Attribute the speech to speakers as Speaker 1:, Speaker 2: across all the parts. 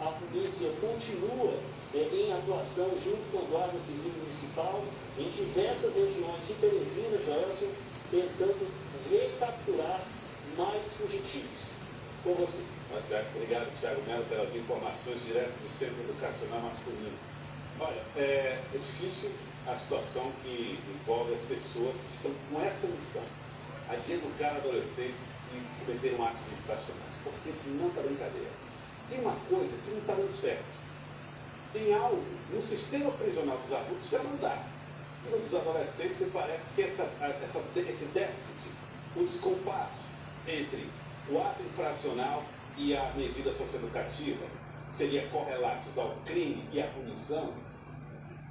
Speaker 1: a polícia continua em atuação junto com a Guarda Civil Municipal em diversas regiões de Teresina, Joelson, tentando recapturar mais fugitivos. Com você.
Speaker 2: Obrigado, Thiago Melo, pelas informações direto do Centro Educacional Masculino. Olha, é difícil a situação que envolve as pessoas que estão com essa missão, a de educar adolescentes que cometeram atos infracionais, porque não está brincadeira. Tem uma coisa que não está muito certo. Tem algo no sistema prisional dos adultos que não dá. E no dos adolescentes me parece que esse déficit, o descompasso entre o ato infracional e a medida socioeducativa, seria correlatos ao crime e à punição,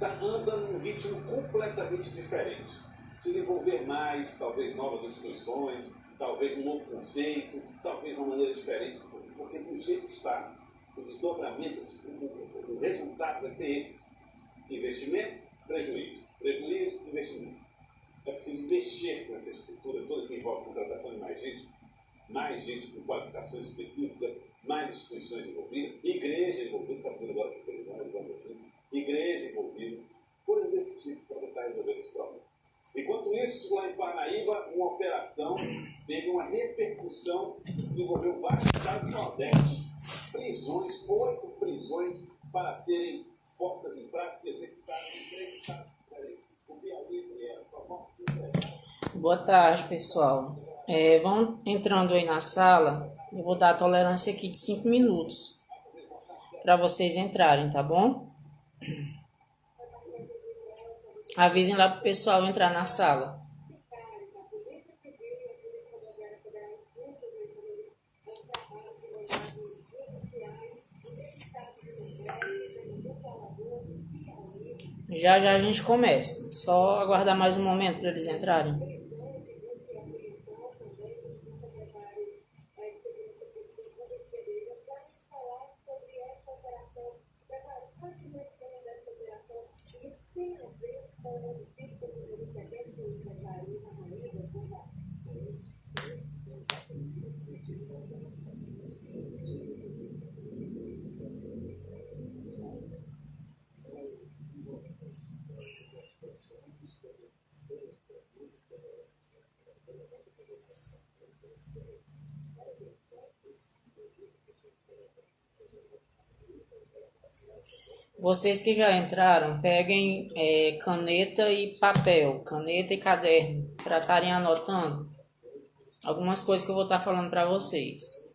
Speaker 2: anda num ritmo completamente diferente. Desenvolver mais, talvez novas instituições, talvez um novo conceito, talvez uma maneira diferente, porque do jeito que está, o desdobramento, o resultado vai ser esse. Investimento, prejuízo. Prejuízo, investimento. É preciso mexer com essa estrutura toda que envolve a contratação de mais gente com qualificações específicas, mais instituições envolvidas, igreja envolvida, está fazendo agora que igreja envolvida, coisas desse tipo para tentar resolver esse problema. Enquanto isso, lá em Parnaíba, uma operação teve uma repercussão que envolveu vários estados do Nordeste. Prisões, 8 prisões para serem postas em prática e executadas em 3 estados diferentes. O Piauí era só.
Speaker 3: Boa tarde, pessoal. Vão entrando aí na sala. Eu vou dar a tolerância aqui de 5 minutos para vocês entrarem, tá bom? Avisem lá pro pessoal entrar na sala. Já a gente começa. Só aguardar mais um momento para eles entrarem. Vocês que já entraram, peguem caneta e papel, caneta e caderno, para estarem anotando algumas coisas que eu vou estar falando para vocês.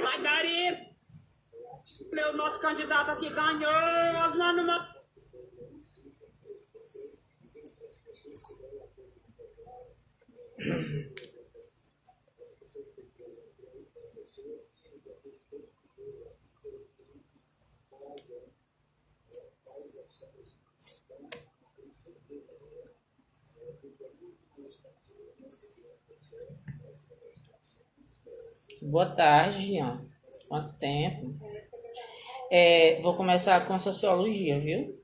Speaker 4: Vai, Dari! O nosso candidato aqui ganhou as manumas.
Speaker 3: Boa tarde, Jean. Quanto tempo? Vou começar com sociologia, viu?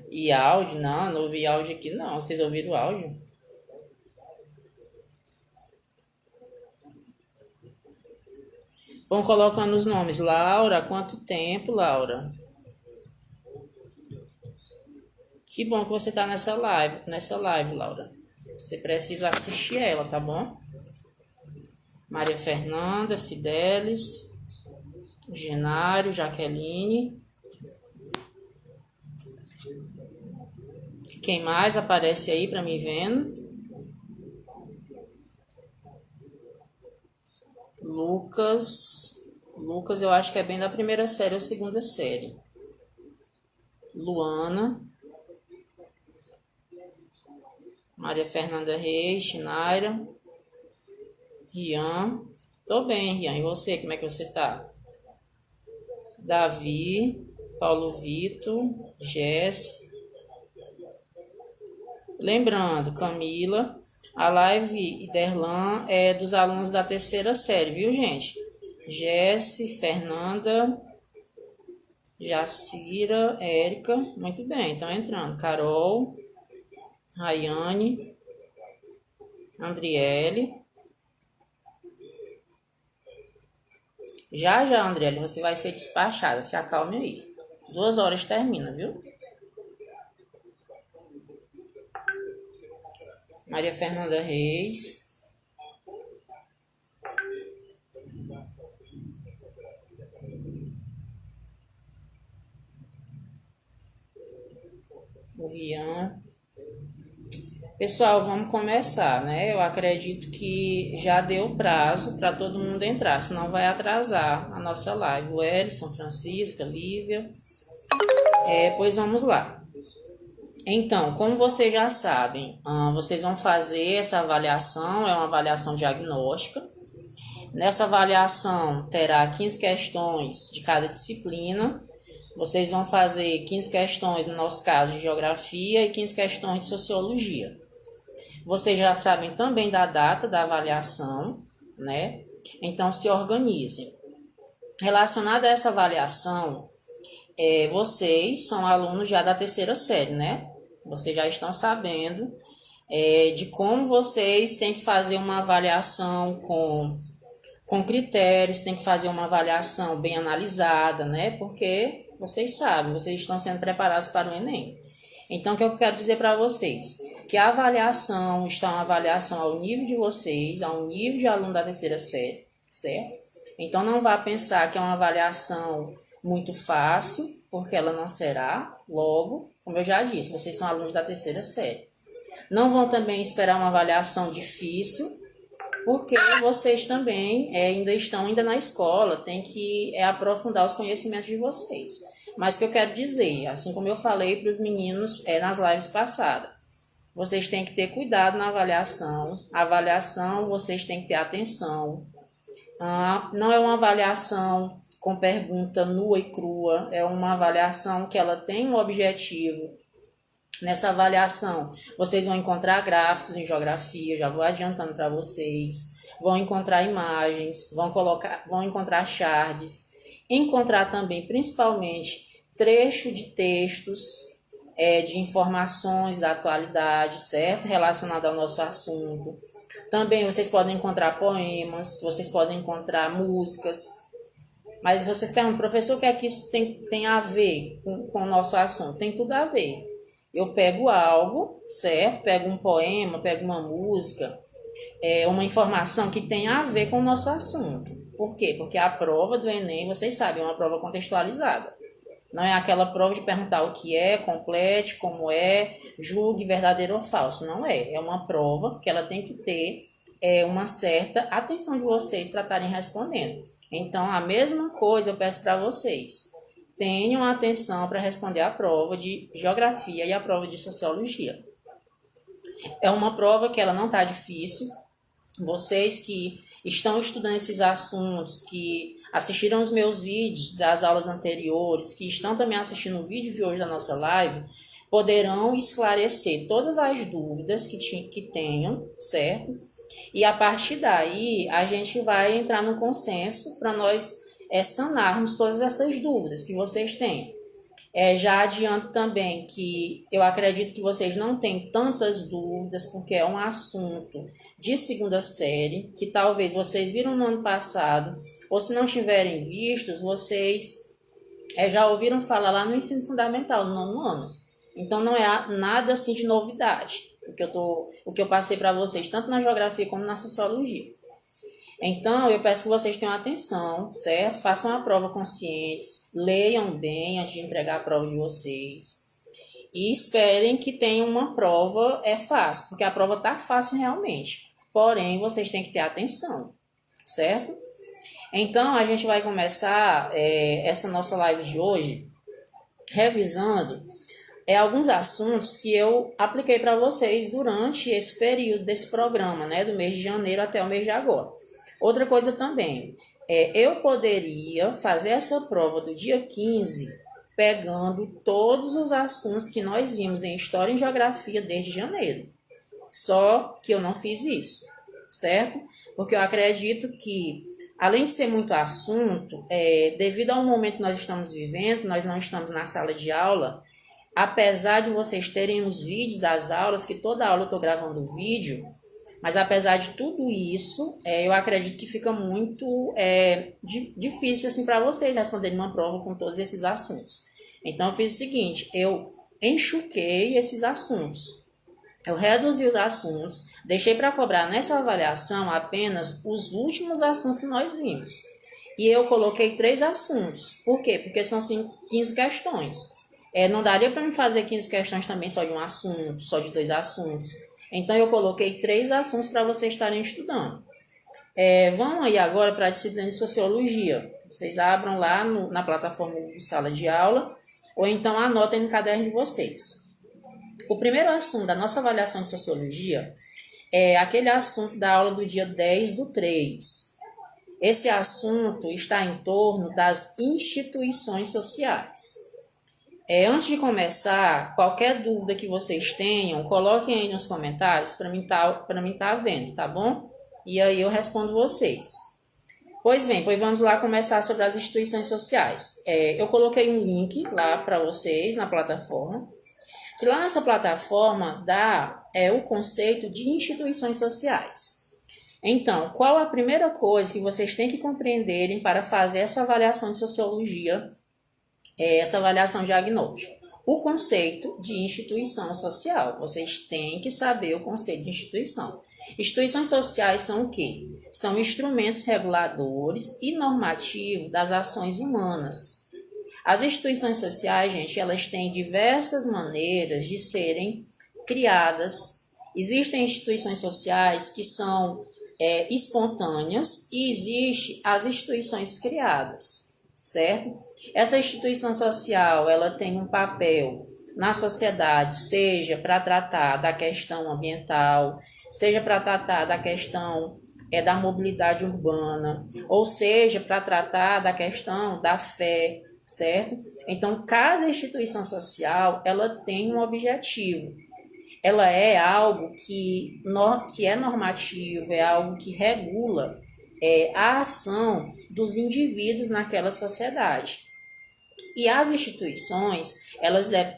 Speaker 3: E áudio? Não ouvi áudio aqui não. Vocês ouviram o áudio? Vão colocando os nomes. Laura, quanto tempo, Laura? Que bom que você tá nessa live, Laura. Você precisa assistir ela, tá bom? Maria Fernanda, Fidelis, Genário, Jaqueline. Quem mais aparece aí para me vendo? Lucas, eu acho que é bem da primeira série ou segunda série. Luana. Maria Fernanda Reis, Naira, Rian, Tô bem, Rian. E você, como é que você tá? Davi, Paulo Vitor, Jess. Lembrando, Camila, a live e Derlan é dos alunos da terceira série, viu, gente? Jesse, Fernanda, Jacira, Érica, muito bem, estão entrando. Carol, Rayane, Andriele. Já, Andriele, você vai ser despachada, se acalme aí. 2 horas termina, viu? Maria Fernanda Reis. O Rian. Pessoal, vamos começar, né? Eu acredito que já deu prazo para todo mundo entrar, senão vai atrasar a nossa live. O Elson, Francisca, Lívia. Pois vamos lá. Então, como vocês já sabem, vocês vão fazer essa avaliação, é uma avaliação diagnóstica. Nessa avaliação terá 15 questões de cada disciplina. Vocês vão fazer 15 questões, no nosso caso, de geografia e 15 questões de sociologia. Vocês já sabem também da data da avaliação, né? Então, se organizem. Relacionado a essa avaliação, vocês são alunos já da terceira série, né? Vocês já estão sabendo de como vocês têm que fazer uma avaliação com critérios, tem que fazer uma avaliação bem analisada, né? Porque vocês sabem, vocês estão sendo preparados para o Enem. Então, o que eu quero dizer para vocês? Que a avaliação está uma avaliação ao nível de vocês, ao nível de aluno da terceira série, certo? Então, não vá pensar que é uma avaliação muito fácil, porque ela não será. Logo, como eu já disse, vocês são alunos da terceira série. Não vão também esperar uma avaliação difícil, porque vocês também ainda estão na escola, tem que aprofundar os conhecimentos de vocês. Mas o que eu quero dizer, assim como eu falei para os meninos nas lives passadas, vocês têm que ter cuidado na avaliação. A avaliação, vocês têm que ter atenção. Não é uma avaliação com pergunta nua e crua, é uma avaliação que ela tem um objetivo. Nessa avaliação, vocês vão encontrar gráficos em geografia, já vou adiantando para vocês, vão encontrar imagens, vão encontrar charts, encontrar também, principalmente, trecho de textos, de informações da atualidade, certo? Relacionado ao nosso assunto. Também vocês podem encontrar poemas, vocês podem encontrar músicas. Mas vocês perguntam, professor, o que é que isso tem a ver com o nosso assunto? Tem tudo a ver. Eu pego algo, certo? Pego um poema, pego uma música, uma informação que tem a ver com o nosso assunto. Por quê? Porque a prova do Enem, vocês sabem, é uma prova contextualizada. Não é aquela prova de perguntar o que é, complete, como é, julgue verdadeiro ou falso. Não é. É uma prova que ela tem que ter uma certa atenção de vocês para estarem respondendo. Então, a mesma coisa eu peço para vocês. Tenham atenção para responder a prova de geografia e a prova de sociologia. É uma prova que ela não está difícil. Vocês que estão estudando esses assuntos, que assistiram os meus vídeos das aulas anteriores, que estão também assistindo o vídeo de hoje da nossa live, poderão esclarecer todas as dúvidas que tenham, certo? E a partir daí, a gente vai entrar no consenso para nós sanarmos todas essas dúvidas que vocês têm. Já adianto também que eu acredito que vocês não têm tantas dúvidas, porque é um assunto de segunda série, que talvez vocês viram no ano passado, ou se não tiverem vistos, vocês já ouviram falar lá no ensino fundamental, no 9º ano. Então não é nada assim de novidade, o que eu passei para vocês, tanto na geografia como na sociologia. Então, eu peço que vocês tenham atenção, certo? Façam a prova conscientes, leiam bem antes de entregar a prova de vocês. E esperem que tenha uma prova fácil, porque a prova está fácil realmente. Porém, vocês têm que ter atenção, certo? Então, a gente vai começar essa nossa live de hoje revisando alguns assuntos que eu apliquei para vocês durante esse período desse programa, né? Do mês de janeiro até o mês de agora. Outra coisa também, eu poderia fazer essa prova do dia 15 pegando todos os assuntos que nós vimos em História e Geografia desde janeiro. Só que eu não fiz isso, certo? Porque eu acredito que, além de ser muito assunto, devido ao momento que nós estamos vivendo, nós não estamos na sala de aula, apesar de vocês terem os vídeos das aulas, que toda aula eu estou gravando o vídeo, mas apesar de tudo isso, eu acredito que fica muito difícil assim, para vocês responderem uma prova com todos esses assuntos. Então eu fiz o seguinte, eu enxuquei esses assuntos. Eu reduzi os assuntos, deixei para cobrar nessa avaliação apenas os últimos assuntos que nós vimos. E eu coloquei 3 assuntos. Por quê? Porque são 15 questões. Não daria para me fazer 15 questões também só de um assunto, só de 2 assuntos. Então, eu coloquei 3 assuntos para vocês estarem estudando. Vamos aí agora para a disciplina de Sociologia. Vocês abram lá na plataforma de sala de aula, ou então anotem no caderno de vocês. O primeiro assunto da nossa avaliação de Sociologia é aquele assunto da aula do dia 10/3. Esse assunto está em torno das instituições sociais. Antes de começar, qualquer dúvida que vocês tenham, coloquem aí nos comentários para mim tá vendo, tá bom? E aí eu respondo vocês. Pois bem, vamos lá começar sobre as instituições sociais. Eu coloquei um link lá para vocês na plataforma, que lá nessa plataforma dá o conceito de instituições sociais. Então, qual a primeira coisa que vocês têm que compreenderem para fazer essa avaliação de sociologia, essa avaliação diagnóstica? O conceito de instituição social. Vocês têm que saber o conceito de instituição. Instituições sociais são o quê? São instrumentos reguladores e normativos das ações humanas. As instituições sociais, gente, elas têm diversas maneiras de serem criadas. Existem instituições sociais que são espontâneas e existem as instituições criadas, certo? Essa instituição social, ela tem um papel na sociedade, seja para tratar da questão ambiental, seja para tratar da questão da mobilidade urbana, ou seja, para tratar da questão da fé, certo? Então, cada instituição social, ela tem um objetivo. Ela é algo que é normativo, é algo que regula a ação dos indivíduos naquela sociedade. E as instituições,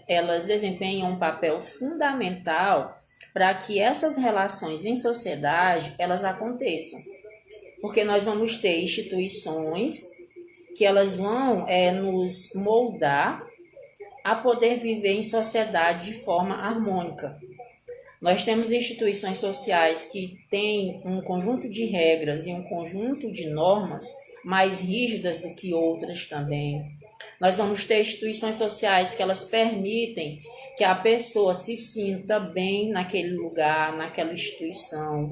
Speaker 3: elas desempenham um papel fundamental para que essas relações em sociedade, elas aconteçam. Porque nós vamos ter instituições que elas vão nos moldar a poder viver em sociedade de forma harmônica. Nós temos instituições sociais que têm um conjunto de regras e um conjunto de normas mais rígidas do que outras também. Nós vamos ter instituições sociais que elas permitem que a pessoa se sinta bem naquele lugar, naquela instituição,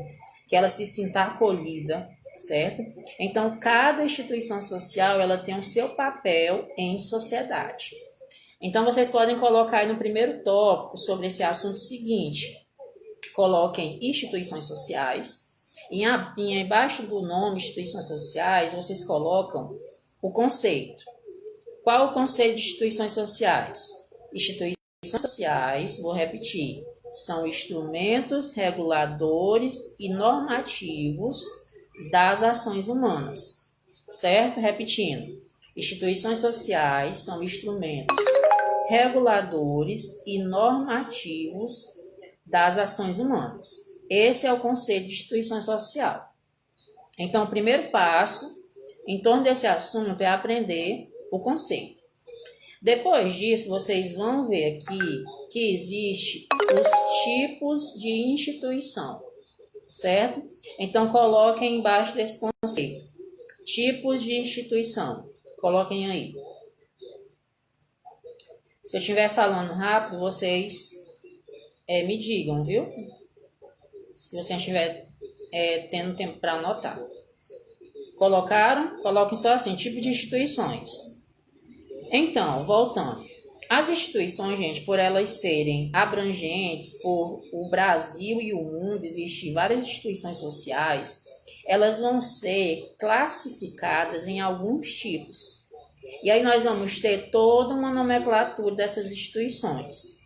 Speaker 3: que ela se sinta acolhida, certo? Então, cada instituição social, ela tem o seu papel em sociedade. Então, vocês podem colocar aí no primeiro tópico sobre esse assunto seguinte. Coloquem instituições sociais. E embaixo do nome instituições sociais, vocês colocam o conceito. Qual o conceito de instituições sociais? Instituições sociais, vou repetir, são instrumentos reguladores e normativos das ações humanas, certo? Repetindo, instituições sociais são instrumentos reguladores e normativos das ações humanas. Esse é o conceito de instituição social. Então, o primeiro passo em torno desse assunto é aprender o conceito. Depois disso, vocês vão ver aqui que existe os tipos de instituição, certo? Então, coloquem embaixo desse conceito. Tipos de instituição. Coloquem aí. Se eu estiver falando rápido, vocês me digam, viu? Se você estiver tendo tempo para anotar. Colocaram? Coloquem só assim, tipo de instituições. Então, voltando. As instituições, gente, por elas serem abrangentes, por o Brasil e o mundo existir várias instituições sociais, elas vão ser classificadas em alguns tipos. E aí nós vamos ter toda uma nomenclatura dessas instituições.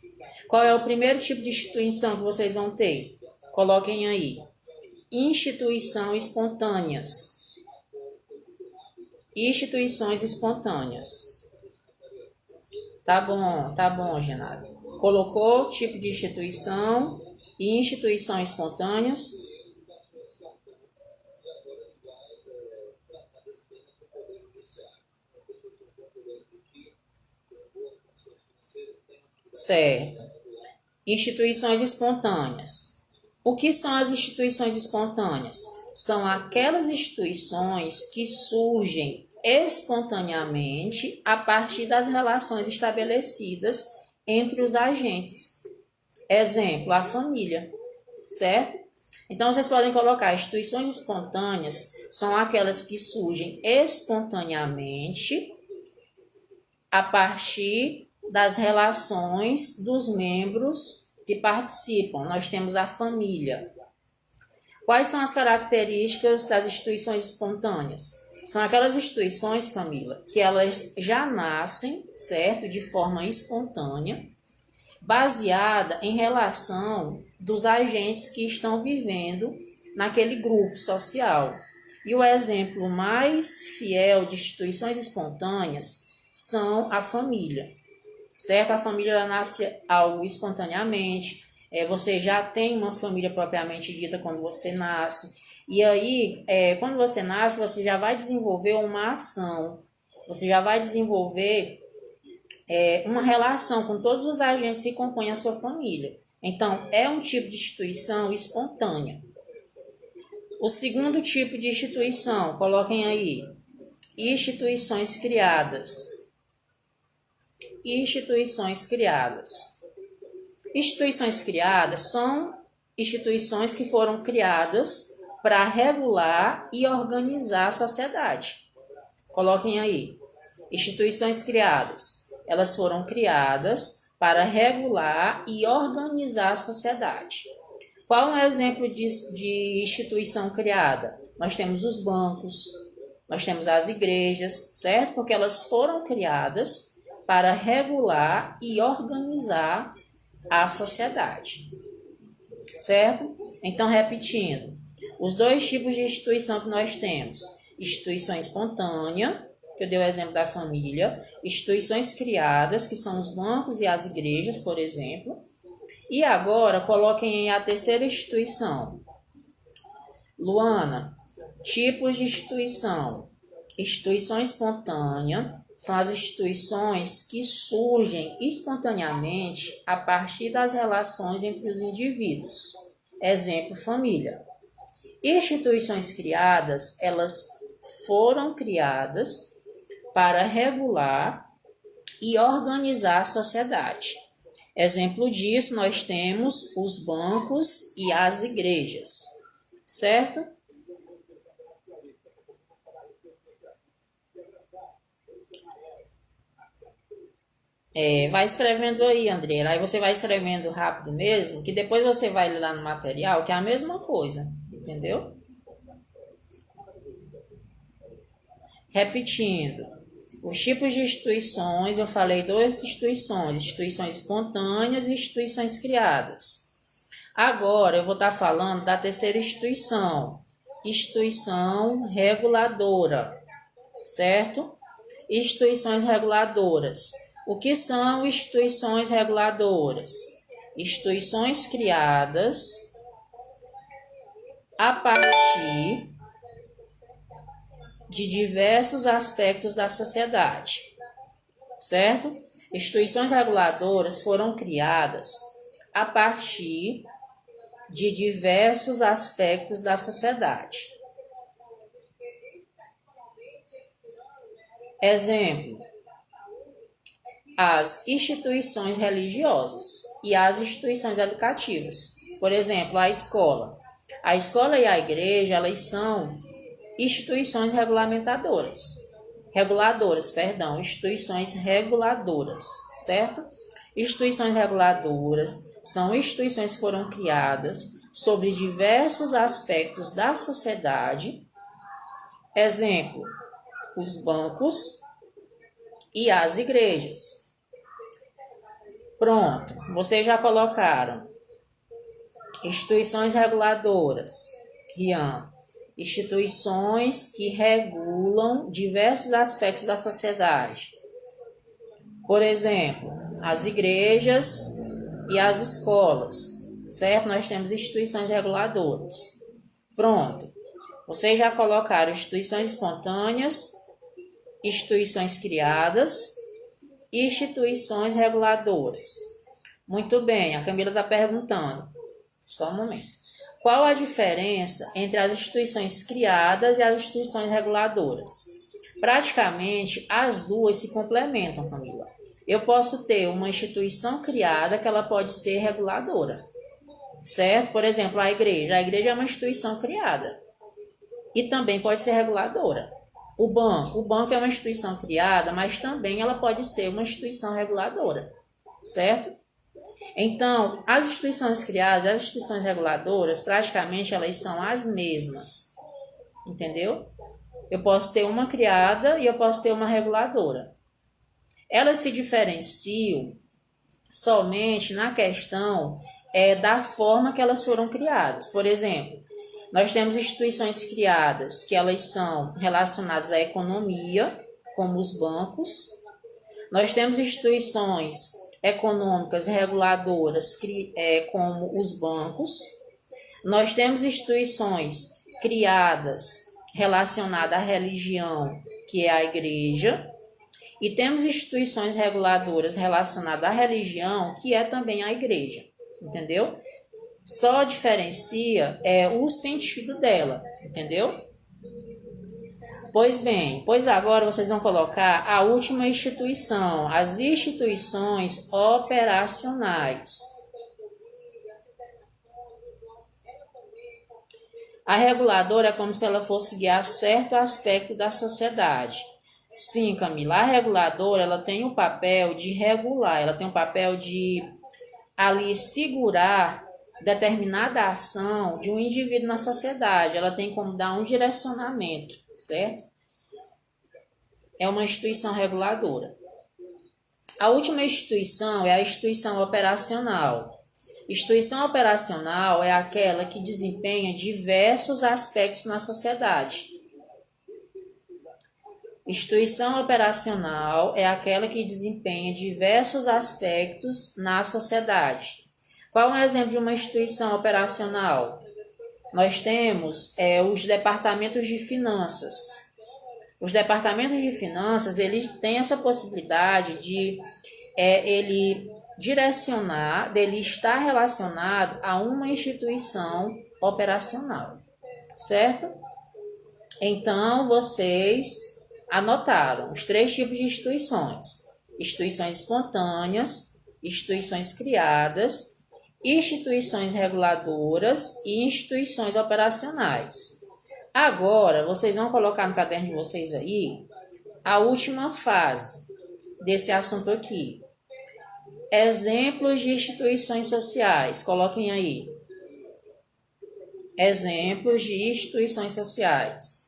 Speaker 3: Qual é o primeiro tipo de instituição que vocês vão ter? Coloquem aí. Instituição espontâneas. Instituições espontâneas. Tá bom, Genaro. Colocou tipo de instituição e instituição espontâneas. Certo. Instituições espontâneas. O que são as instituições espontâneas? São aquelas instituições que surgem espontaneamente a partir das relações estabelecidas entre os agentes. Exemplo, a família, certo? Então, vocês podem colocar instituições espontâneas são aquelas que surgem espontaneamente a partir das relações dos membros que participam. Nós temos a família. Quais são as características das instituições espontâneas? São aquelas instituições, Camila, que elas já nascem, certo, de forma espontânea, baseada em relação dos agentes que estão vivendo naquele grupo social. E o exemplo mais fiel de instituições espontâneas são a família, certo? A família ela nasce algo espontaneamente, você já tem uma família propriamente dita quando você nasce, e aí, quando você nasce, você já vai desenvolver uma ação, você já vai desenvolver uma relação com todos os agentes que compõem a sua família. Então, é um tipo de instituição espontânea. O segundo tipo de instituição, coloquem aí, instituições criadas. Instituições criadas. Instituições criadas são instituições que foram criadas para regular e organizar a sociedade. Coloquem aí. Instituições criadas. Elas foram criadas para regular e organizar a sociedade. Qual é um exemplo de instituição criada? Nós temos os bancos, nós temos as igrejas, certo? Porque elas foram criadas para regular e organizar a sociedade, certo? Então, repetindo, os dois tipos de instituição que nós temos: instituição espontânea, que eu dei o exemplo da família, instituições criadas, que são os bancos e as igrejas, por exemplo. E agora, coloquem a terceira instituição. Luana, tipos de instituição. Instituição espontânea são as instituições que surgem espontaneamente a partir das relações entre os indivíduos. Exemplo, família. Instituições criadas, elas foram criadas para regular e organizar a sociedade. Exemplo disso, nós temos os bancos e as igrejas, certo? Vai escrevendo aí, André. Aí você vai escrevendo rápido mesmo, que depois você vai ler lá no material, que é a mesma coisa, entendeu? Repetindo, os tipos de instituições, eu falei duas instituições, instituições espontâneas e instituições criadas. Agora eu vou estar falando da terceira instituição, instituição reguladora, certo? Instituições reguladoras. O que são instituições reguladoras? Instituições criadas a partir de diversos aspectos da sociedade, certo? Instituições reguladoras foram criadas a partir de diversos aspectos da sociedade. Exemplo, as instituições religiosas e as instituições educativas. Por exemplo, a escola. A escola e a igreja, elas são instituições instituições reguladoras, certo? Instituições reguladoras são instituições que foram criadas sobre diversos aspectos da sociedade. Exemplo, os bancos e as igrejas. Pronto, vocês já colocaram instituições reguladoras, Rian, instituições que regulam diversos aspectos da sociedade. Por exemplo, as igrejas e as escolas, certo? Nós temos instituições reguladoras. Pronto. Vocês já colocaram instituições espontâneas, instituições criadas e instituições reguladoras. Muito bem, a Camila está perguntando. Só um momento. Qual a diferença entre as instituições criadas e as instituições reguladoras? Praticamente, as duas se complementam, Camila. Eu posso ter uma instituição criada que ela pode ser reguladora, certo? Por exemplo, a igreja. A igreja é uma instituição criada e também pode ser reguladora. O banco é uma instituição criada, mas também ela pode ser uma instituição reguladora, certo? Então, as instituições criadas e as instituições reguladoras, praticamente elas são as mesmas, entendeu? Eu posso ter uma criada e eu posso ter uma reguladora. Elas se diferenciam somente na questão da forma que elas foram criadas. Por exemplo, nós temos instituições criadas que elas são relacionadas à economia, como os bancos. Nós temos instituições econômicas reguladoras, como os bancos. Nós temos instituições criadas relacionadas à religião, que é a igreja. E temos instituições reguladoras relacionadas à religião, que é também a igreja. Entendeu? Só diferencia o sentido dela, entendeu? Pois bem, agora vocês vão colocar a última instituição, as instituições operacionais. A reguladora é como se ela fosse guiar certo aspecto da sociedade. Sim, Camila, a reguladora ela tem o papel de regular, ela tem o papel de ali segurar determinada ação de um indivíduo na sociedade. Ela tem como dar um direcionamento, certo? É uma instituição reguladora. A última instituição é a instituição operacional. Instituição operacional é aquela que desempenha diversos aspectos na sociedade. Instituição operacional é aquela que desempenha diversos aspectos na sociedade. Qual é um exemplo de uma instituição operacional? Nós temos os departamentos de finanças. Os departamentos de finanças, eles têm essa possibilidade de ele direcionar, dele estar relacionado a uma instituição operacional, certo? Então, vocês anotaram os 3 tipos de instituições: instituições espontâneas, instituições criadas, instituições reguladoras e instituições operacionais. Agora, vocês vão colocar no caderno de vocês aí a última fase desse assunto aqui. Exemplos de instituições sociais. Coloquem aí. Exemplos de instituições sociais.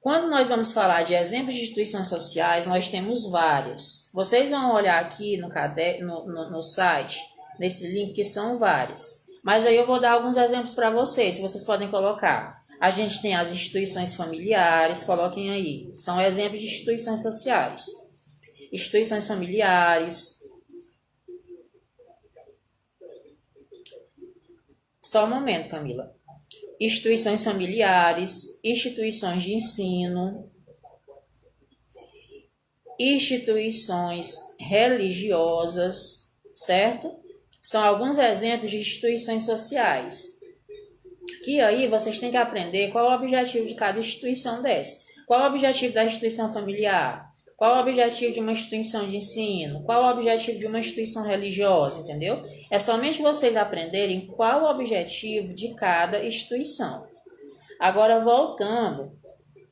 Speaker 3: Quando nós vamos falar de exemplos de instituições sociais, nós temos várias. Vocês vão olhar aqui no site, nesse link, que são várias. Mas aí eu vou dar alguns exemplos para vocês podem colocar. A gente tem as instituições familiares, coloquem aí. São exemplos de instituições sociais. Instituições familiares. Só um momento, Camila. Instituições familiares, instituições de ensino, instituições religiosas, certo? São alguns exemplos de instituições sociais. Que aí vocês têm que aprender qual é o objetivo de cada instituição dessa. Qual é o objetivo da instituição familiar? Qual é o objetivo de uma instituição de ensino? Qual é o objetivo de uma instituição religiosa, entendeu? É somente vocês aprenderem qual o objetivo de cada instituição. Agora, voltando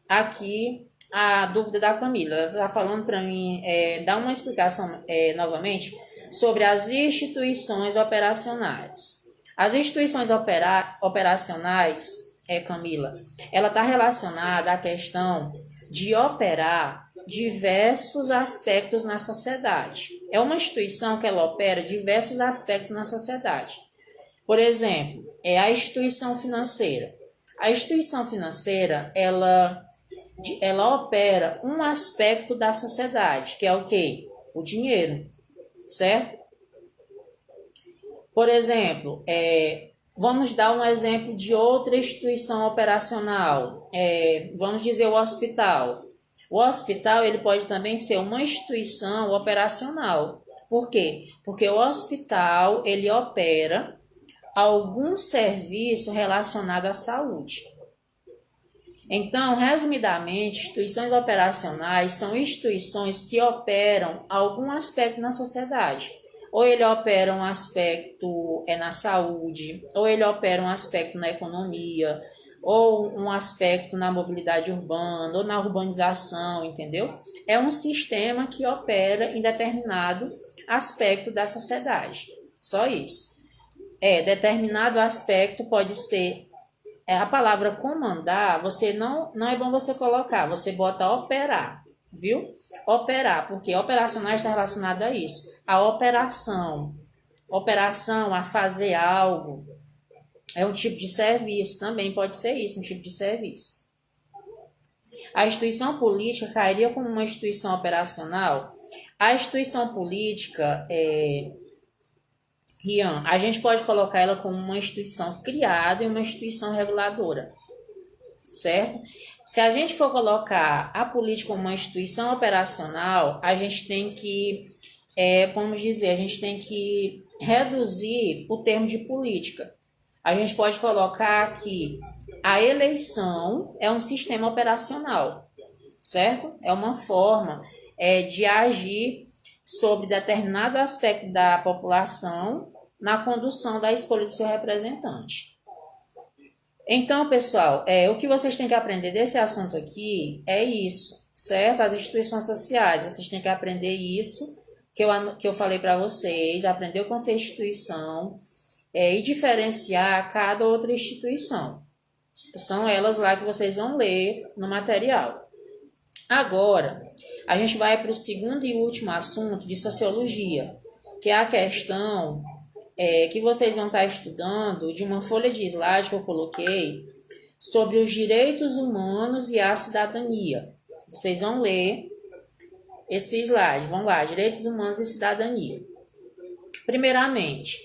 Speaker 3: aqui à dúvida da Camila. Ela está falando para mim, dar uma explicação novamente sobre as instituições operacionais. As instituições operacionais, Camila, ela está relacionada à questão de operar diversos aspectos na sociedade. É uma instituição que ela opera diversos aspectos na sociedade. Por exemplo, é a instituição financeira. A instituição financeira, ela opera um aspecto da sociedade, que é o quê? O dinheiro, certo? Por exemplo, vamos dar um exemplo de outra instituição operacional. Vamos dizer o hospital. O hospital ele pode também ser uma instituição operacional. Por quê? Porque o hospital ele opera algum serviço relacionado à saúde. Então, resumidamente, instituições operacionais são instituições que operam algum aspecto na sociedade. Ou ele opera um aspecto na saúde, ou ele opera um aspecto na economia, ou um aspecto na mobilidade urbana, ou na urbanização, entendeu? É um sistema que opera em determinado aspecto da sociedade. Só isso. Determinado aspecto pode ser... a palavra comandar, você não é bom você colocar, você bota operar, viu? Operar, porque operacional está relacionado a isso. A operação, a fazer algo, é um tipo de serviço, também pode ser isso, um tipo de serviço. A instituição política cairia como uma instituição operacional. A instituição política, Rian, a gente pode colocar ela como uma instituição criada e uma instituição reguladora, certo? Se a gente for colocar a política como uma instituição operacional, a gente tem que, a gente tem que reduzir o termo de política. A gente pode colocar que a eleição é um sistema operacional, certo? É uma forma de agir sobre determinado aspecto da população na condução da escolha do seu representante. Então, pessoal, o que vocês têm que aprender desse assunto aqui é isso, certo? As instituições sociais, vocês têm que aprender isso que eu falei para vocês, aprender o conceito de instituição e diferenciar cada outra instituição. São elas lá que vocês vão ler no material. Agora, a gente vai para o segundo e último assunto de sociologia, que é a questão que vocês vão estar estudando de uma folha de slide que eu coloquei sobre os direitos humanos e a cidadania. Vocês vão ler esse slide, vão lá, direitos humanos e cidadania. Primeiramente,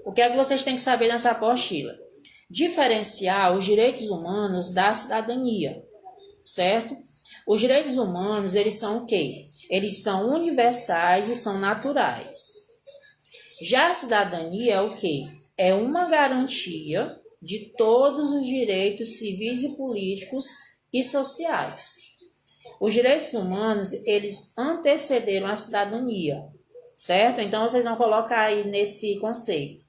Speaker 3: o que é que vocês têm que saber nessa apostila? Diferenciar os direitos humanos da cidadania, certo? Os direitos humanos, eles são o quê? Eles são universais e são naturais. Já a cidadania é o quê? É uma garantia de todos os direitos civis e políticos e sociais. Os direitos humanos, eles antecederam a cidadania, certo? Então, vocês vão colocar aí nesse conceito.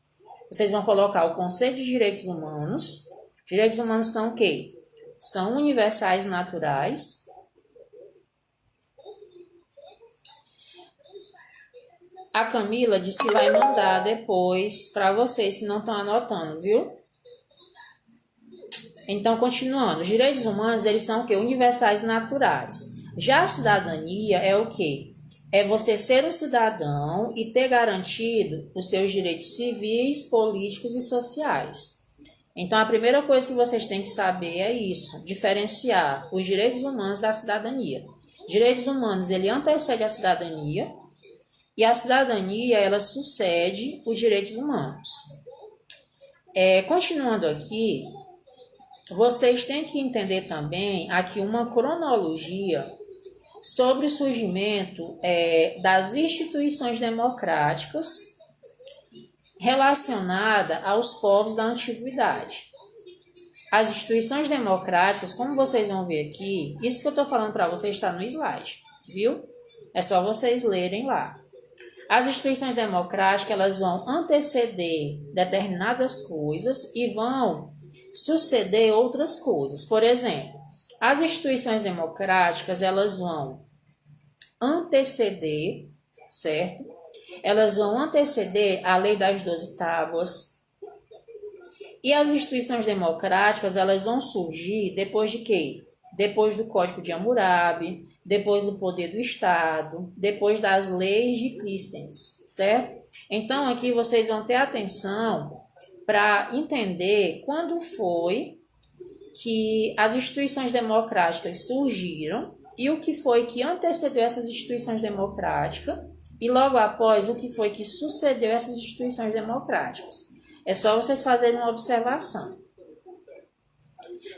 Speaker 3: Vocês vão colocar o conceito de direitos humanos. Direitos humanos são o quê? São universais e naturais. A Camila disse que vai mandar depois para vocês que não estão anotando, viu? Então, continuando. Os direitos humanos, eles são o quê? Universais e naturais. Já a cidadania é o quê? É você ser um cidadão e ter garantido os seus direitos civis, políticos e sociais. Então, a primeira coisa que vocês têm que saber é isso, diferenciar os direitos humanos da cidadania. Direitos humanos, ele antecede a cidadania, e a cidadania, ela sucede os direitos humanos. Continuando aqui, vocês têm que entender também aqui uma cronologia sobre o surgimento das instituições democráticas relacionada aos povos da antiguidade. As instituições democráticas, como vocês vão ver aqui, isso que eu estou falando para vocês está no slide, viu? É só vocês lerem lá. As instituições democráticas, elas vão anteceder determinadas coisas e vão suceder outras coisas. Por exemplo, as instituições democráticas, elas vão anteceder, certo? Elas vão anteceder a Lei das 12 Tábuas. E as instituições democráticas, elas vão surgir depois de quê? Depois do Código de Hammurabi, depois do poder do Estado, depois das leis de Clístenes, certo? Então, aqui vocês vão ter atenção para entender quando foi que as instituições democráticas surgiram e o que foi que antecedeu essas instituições democráticas e logo após o que foi que sucedeu essas instituições democráticas. É só vocês fazerem uma observação.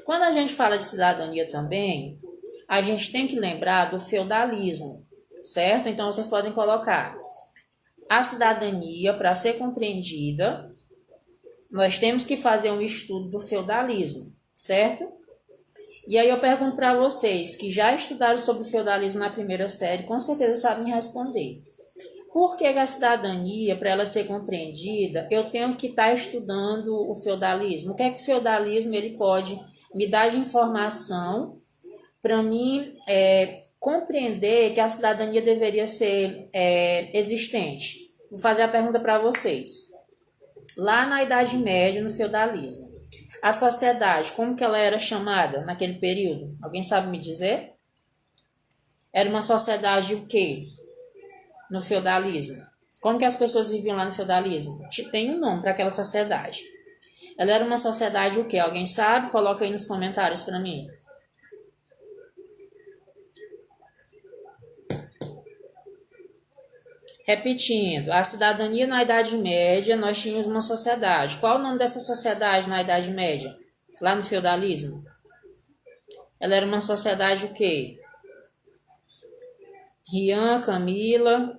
Speaker 3: Quando a gente fala de cidadania também, a gente tem que lembrar do feudalismo, certo? Então, vocês podem colocar a cidadania, para ser compreendida, nós temos que fazer um estudo do feudalismo, certo? E aí eu pergunto para vocês que já estudaram sobre o feudalismo na primeira série, com certeza sabem responder. Por que a cidadania, para ela ser compreendida, eu tenho que estar estudando o feudalismo? O que é que o feudalismo ele pode me dar de informação para mim compreender que a cidadania deveria ser existente? Vou fazer a pergunta para vocês. Lá na Idade Média, no feudalismo, a sociedade, como que ela era chamada naquele período? Alguém sabe me dizer? Era uma sociedade o quê? No feudalismo. Como que as pessoas viviam lá no feudalismo? Tem um nome para aquela sociedade. Ela era uma sociedade o quê? Alguém sabe? Coloca aí nos comentários para mim. Repetindo, a cidadania na Idade Média, nós tínhamos uma sociedade. Qual o nome dessa sociedade na Idade Média? Lá no feudalismo? Ela era uma sociedade o quê? Rian, Camila,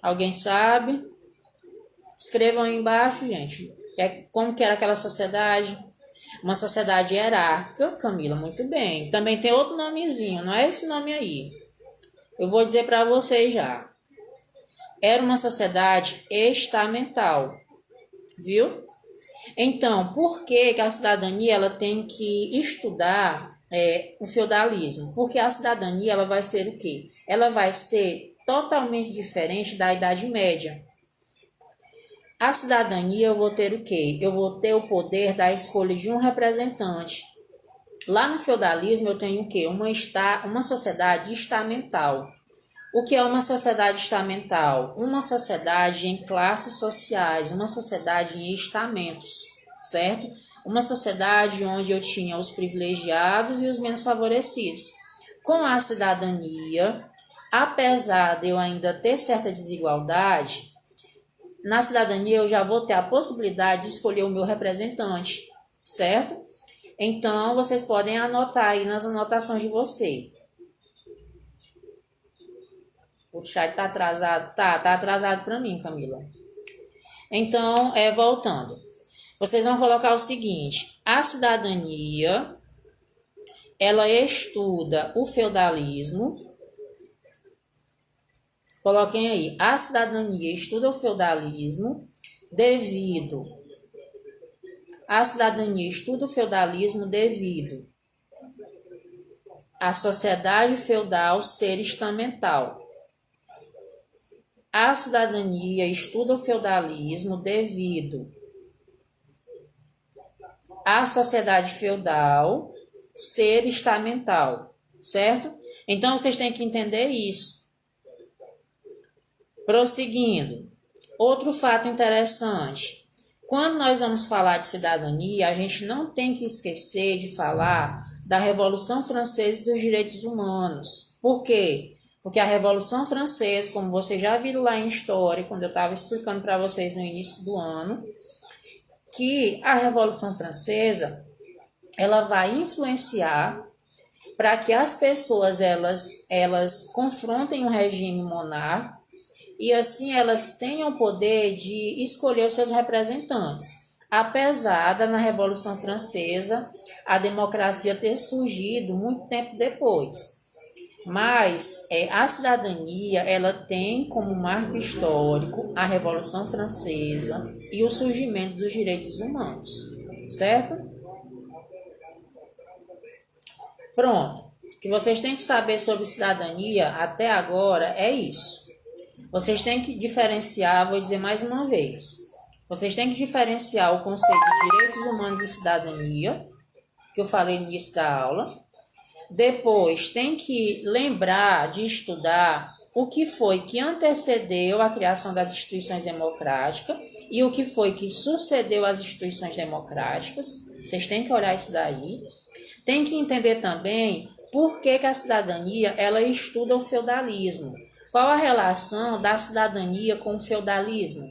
Speaker 3: alguém sabe? Escrevam aí embaixo, gente. Como que era aquela sociedade? Uma sociedade hierárquica, Camila, muito bem. Também tem outro nomezinho, não é esse nome aí. Eu vou dizer para vocês já. Era uma sociedade estamental, viu? Então, por que a cidadania ela tem que estudar o feudalismo? Porque a cidadania ela vai ser o quê? Ela vai ser totalmente diferente da Idade Média. A cidadania eu vou ter o quê? Eu vou ter o poder da escolha de um representante. Lá no feudalismo eu tenho o quê? Uma sociedade estamental. O que é uma sociedade estamental? Uma sociedade em classes sociais, uma sociedade em estamentos, certo? Uma sociedade onde eu tinha os privilegiados e os menos favorecidos. Com a cidadania, apesar de eu ainda ter certa desigualdade, na cidadania eu já vou ter a possibilidade de escolher o meu representante, certo? Então, vocês podem anotar aí nas anotações de vocês. O chat tá atrasado? Tá atrasado para mim, Camila. Então, voltando. Vocês vão colocar o seguinte. A cidadania, ela estuda o feudalismo. Coloquem aí. A cidadania estuda o feudalismo devido. A cidadania estuda o feudalismo devido à sociedade feudal ser estamental. A cidadania estuda o feudalismo devido à sociedade feudal ser estamental, certo? Então, vocês têm que entender isso. Prosseguindo, outro fato interessante. Quando nós vamos falar de cidadania, a gente não tem que esquecer de falar da Revolução Francesa e dos direitos humanos. Por quê? Porque a Revolução Francesa, como vocês já viram lá em história, quando eu estava explicando para vocês no início do ano, que a Revolução Francesa, ela vai influenciar para que as pessoas elas confrontem o regime monárquico e assim elas tenham o poder de escolher os seus representantes. Apesar da na Revolução Francesa a democracia ter surgido muito tempo depois. Mas a cidadania ela tem como marco histórico a Revolução Francesa e o surgimento dos direitos humanos, certo? Pronto. O que vocês têm que saber sobre cidadania até agora é isso. vocês têm que diferenciar, vou dizer mais uma vez, vocês têm que diferenciar o conceito de direitos humanos e cidadania, que eu falei no início da aula. Depois, tem que lembrar de estudar o que foi que antecedeu a criação das instituições democráticas e o que foi que sucedeu às instituições democráticas. Vocês têm que olhar isso daí. Tem que entender também por que a cidadania ela estuda o feudalismo. Qual a relação da cidadania com o feudalismo?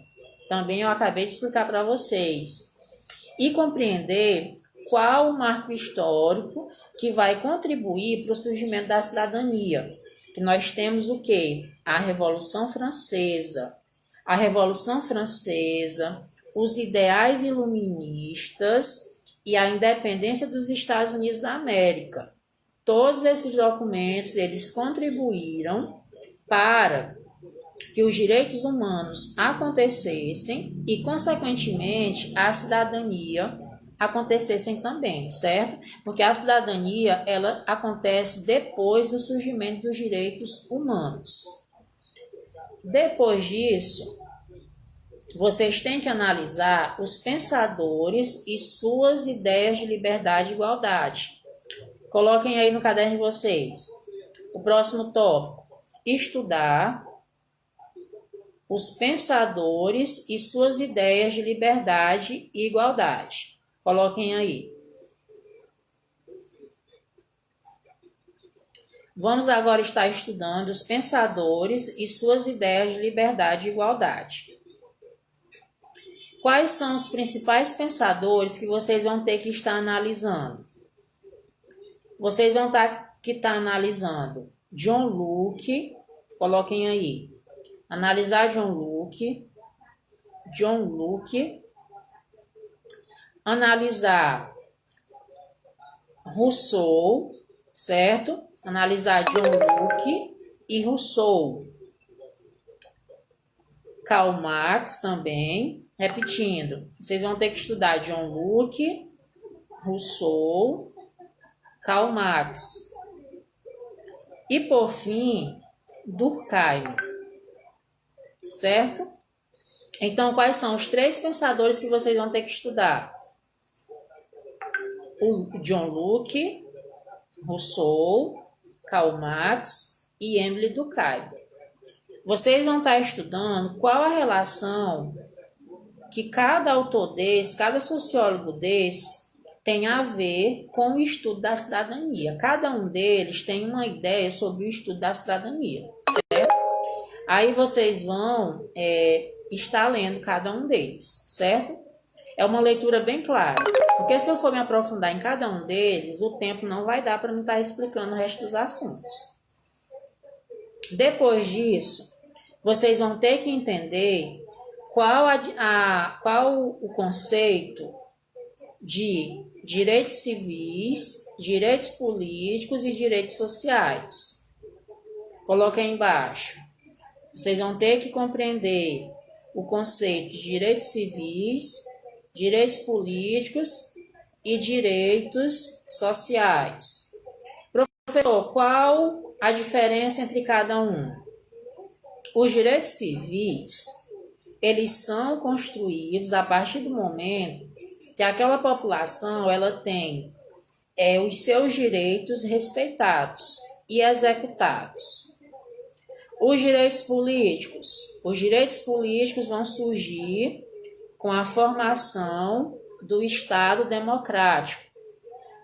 Speaker 3: Também eu acabei de explicar para vocês. E compreender qual o marco histórico que vai contribuir para o surgimento da cidadania. Que nós temos o quê? A Revolução Francesa. A Revolução Francesa, os ideais iluministas e a independência dos Estados Unidos da América. Todos esses documentos, eles contribuíram para que os direitos humanos acontecessem e, consequentemente, a cidadania acontecessem também, certo? Porque a cidadania, ela acontece depois do surgimento dos direitos humanos. Depois disso, vocês têm que analisar os pensadores e suas ideias de liberdade e igualdade. Coloquem aí no caderno de vocês. O próximo tópico. Estudar os pensadores e suas ideias de liberdade e igualdade. Coloquem aí. Vamos agora estar estudando os pensadores e suas ideias de liberdade e igualdade. Quais são os principais pensadores que vocês vão ter que estar analisando? Vocês vão ter que estar analisando John Locke, coloquem aí. Analisar John Locke. Analisar Rousseau, certo? Analisar John Locke e Rousseau. Karl Marx também. Repetindo, vocês vão ter que estudar John Locke, Rousseau, Karl Marx. E, por fim, Durkheim. Certo? Então, quais são os 3 pensadores que vocês vão ter que estudar? O John Locke, Rousseau, Karl Marx e Emile Durkheim. Vocês vão estar estudando qual a relação que cada autor desse, cada sociólogo desse, tem a ver com o estudo da cidadania. Cada um deles tem uma ideia sobre o estudo da cidadania, certo? Aí vocês vão estar lendo cada um deles, certo? É uma leitura bem clara, porque se eu for me aprofundar em cada um deles, o tempo não vai dar para me estar explicando o resto dos assuntos. Depois disso, vocês vão ter que entender qual o conceito de direitos civis, direitos políticos e direitos sociais. Coloquem aí embaixo. Vocês vão ter que compreender o conceito de direitos civis, direitos políticos e direitos sociais. Professor, qual a diferença entre cada um? Os direitos civis, eles são construídos a partir do momento que aquela população ela tem os seus direitos respeitados e executados. Os direitos políticos vão surgir com a formação do Estado democrático.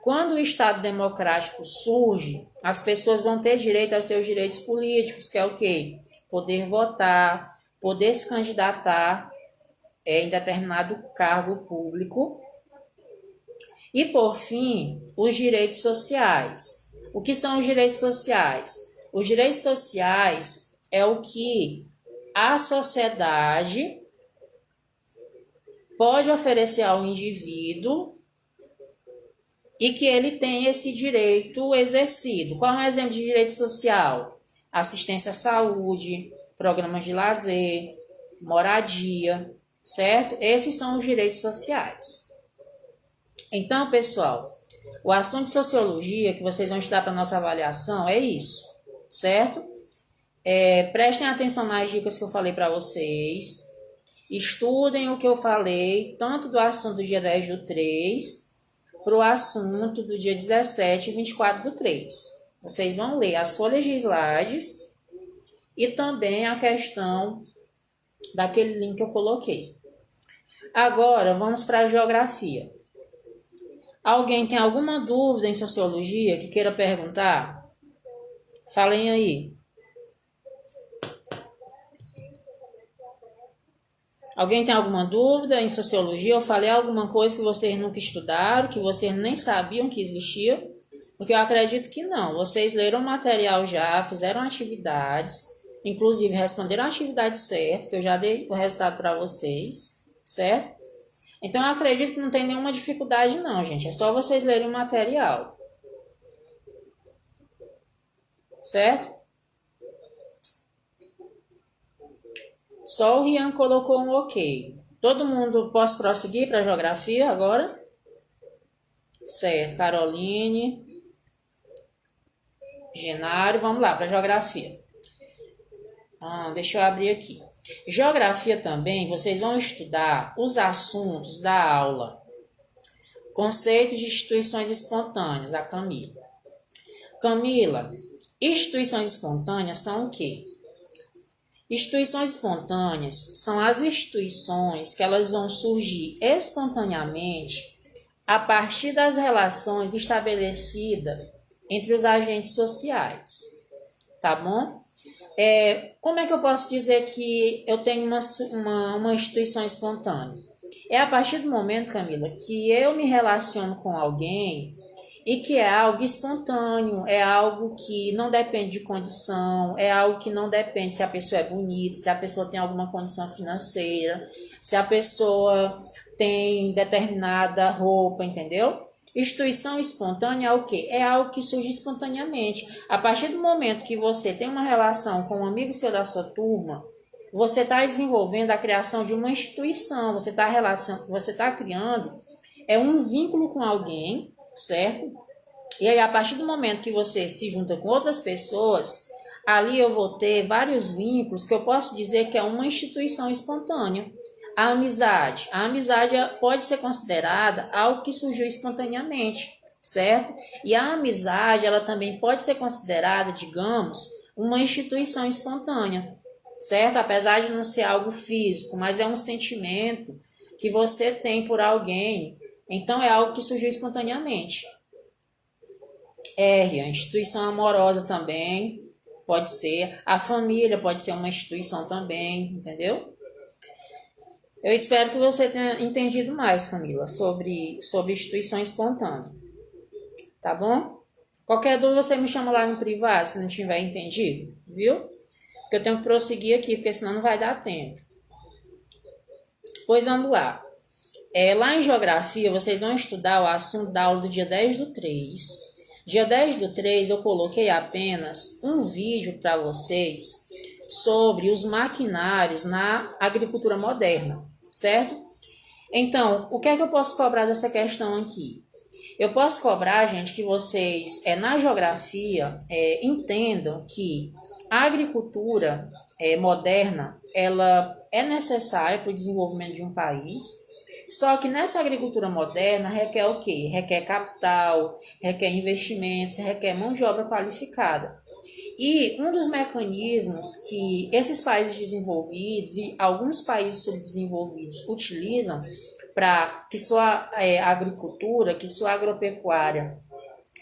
Speaker 3: Quando o Estado democrático surge, as pessoas vão ter direito aos seus direitos políticos, que é o quê? Poder votar, poder se candidatar em determinado cargo público. E, por fim, os direitos sociais. O que são os direitos sociais? Os direitos sociais é o que a sociedade pode oferecer ao indivíduo e que ele tem esse direito exercido. Qual é um exemplo de direito social? Assistência à saúde, programas de lazer, moradia, certo? Esses são os direitos sociais. Então, pessoal, o assunto de sociologia que vocês vão estudar para a nossa avaliação é isso, certo? Prestem atenção nas dicas que eu falei para vocês. Estudem o que eu falei, tanto do assunto do dia 10/3 para o assunto do dia 17 e 24/3. Vocês vão ler as folhas de slides e também a questão daquele link que eu coloquei. Agora, vamos para a geografia. Alguém tem alguma dúvida em sociologia que queira perguntar? Falem aí. Alguém tem alguma dúvida em sociologia? Eu falei alguma coisa que vocês nunca estudaram, que vocês nem sabiam que existia? Porque eu acredito que não. Vocês leram o material já, fizeram atividades, inclusive responderam a atividade certa, que eu já dei o resultado para vocês, certo? Então eu acredito que não tem nenhuma dificuldade não, gente. É só vocês lerem o material. Certo? Só o Rian colocou um ok. Todo mundo, posso prosseguir para a geografia agora? Certo, Caroline, Genário, vamos lá para a geografia. Deixa eu abrir aqui. Geografia também, vocês vão estudar os assuntos da aula. Conceito de instituições espontâneas, a Camila. Camila, instituições espontâneas são o quê? Instituições espontâneas são as instituições que elas vão surgir espontaneamente a partir das relações estabelecidas entre os agentes sociais, tá bom? Como é que eu posso dizer que eu tenho uma instituição espontânea? É a partir do momento, Camila, que eu me relaciono com alguém e que é algo espontâneo, é algo que não depende de condição, é algo que não depende se a pessoa é bonita, se a pessoa tem alguma condição financeira, se a pessoa tem determinada roupa, entendeu? Instituição espontânea é o quê? É algo que surge espontaneamente. A partir do momento que você tem uma relação com um amigo seu da sua turma, você está desenvolvendo a criação de uma instituição, você está criando um vínculo com alguém, certo? E aí, a partir do momento que você se junta com outras pessoas, ali eu vou ter vários vínculos que eu posso dizer que é uma instituição espontânea. A amizade pode ser considerada algo que surgiu espontaneamente, certo? E a amizade, ela também pode ser considerada, digamos, uma instituição espontânea, certo? Apesar de não ser algo físico, mas é um sentimento que você tem por alguém. Então, é algo que surgiu espontaneamente. A instituição amorosa também pode ser. A família pode ser uma instituição também, entendeu? Eu espero que você tenha entendido mais, Camila, sobre instituição espontânea. Tá bom? Qualquer dúvida, você me chama lá no privado, se não tiver entendido, viu? Porque eu tenho que prosseguir aqui, porque senão não vai dar tempo. Pois vamos lá. Lá em geografia, vocês vão estudar o assunto da aula do dia 10/3. Dia 10/3 eu coloquei apenas um vídeo para vocês sobre os maquinários na agricultura moderna, certo? Então, o que é que eu posso cobrar dessa questão aqui? Eu posso cobrar, gente, que vocês, na geografia, entendam que a agricultura moderna, ela é necessária para o desenvolvimento de um país. Só que nessa agricultura moderna requer o quê? Requer capital, requer investimentos, requer mão de obra qualificada. E um dos mecanismos que esses países desenvolvidos e alguns países subdesenvolvidos utilizam para que sua agricultura, que sua agropecuária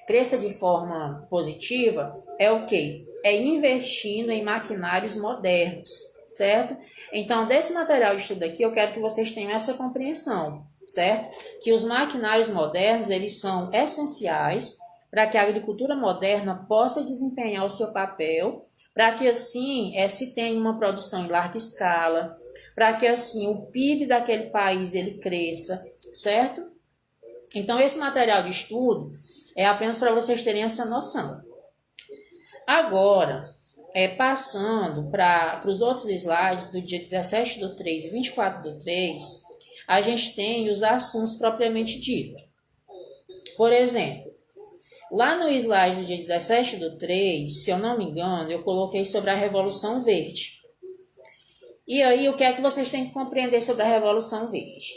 Speaker 3: cresça de forma positiva é o quê? É investindo em maquinários modernos, certo? Então, desse material de estudo aqui, eu quero que vocês tenham essa compreensão, certo? Que os maquinários modernos, eles são essenciais para que a agricultura moderna possa desempenhar o seu papel, para que assim se tenha uma produção em larga escala, para que assim o PIB daquele país ele cresça, certo? Então, esse material de estudo é apenas para vocês terem essa noção. Agora, passando para os outros slides do dia 17/3 e 24/3, a gente tem os assuntos propriamente dito. Por exemplo, Lá no slide do dia 17/3, se eu não me engano, eu coloquei sobre a Revolução Verde. E aí, o que é que vocês têm que compreender sobre a Revolução Verde?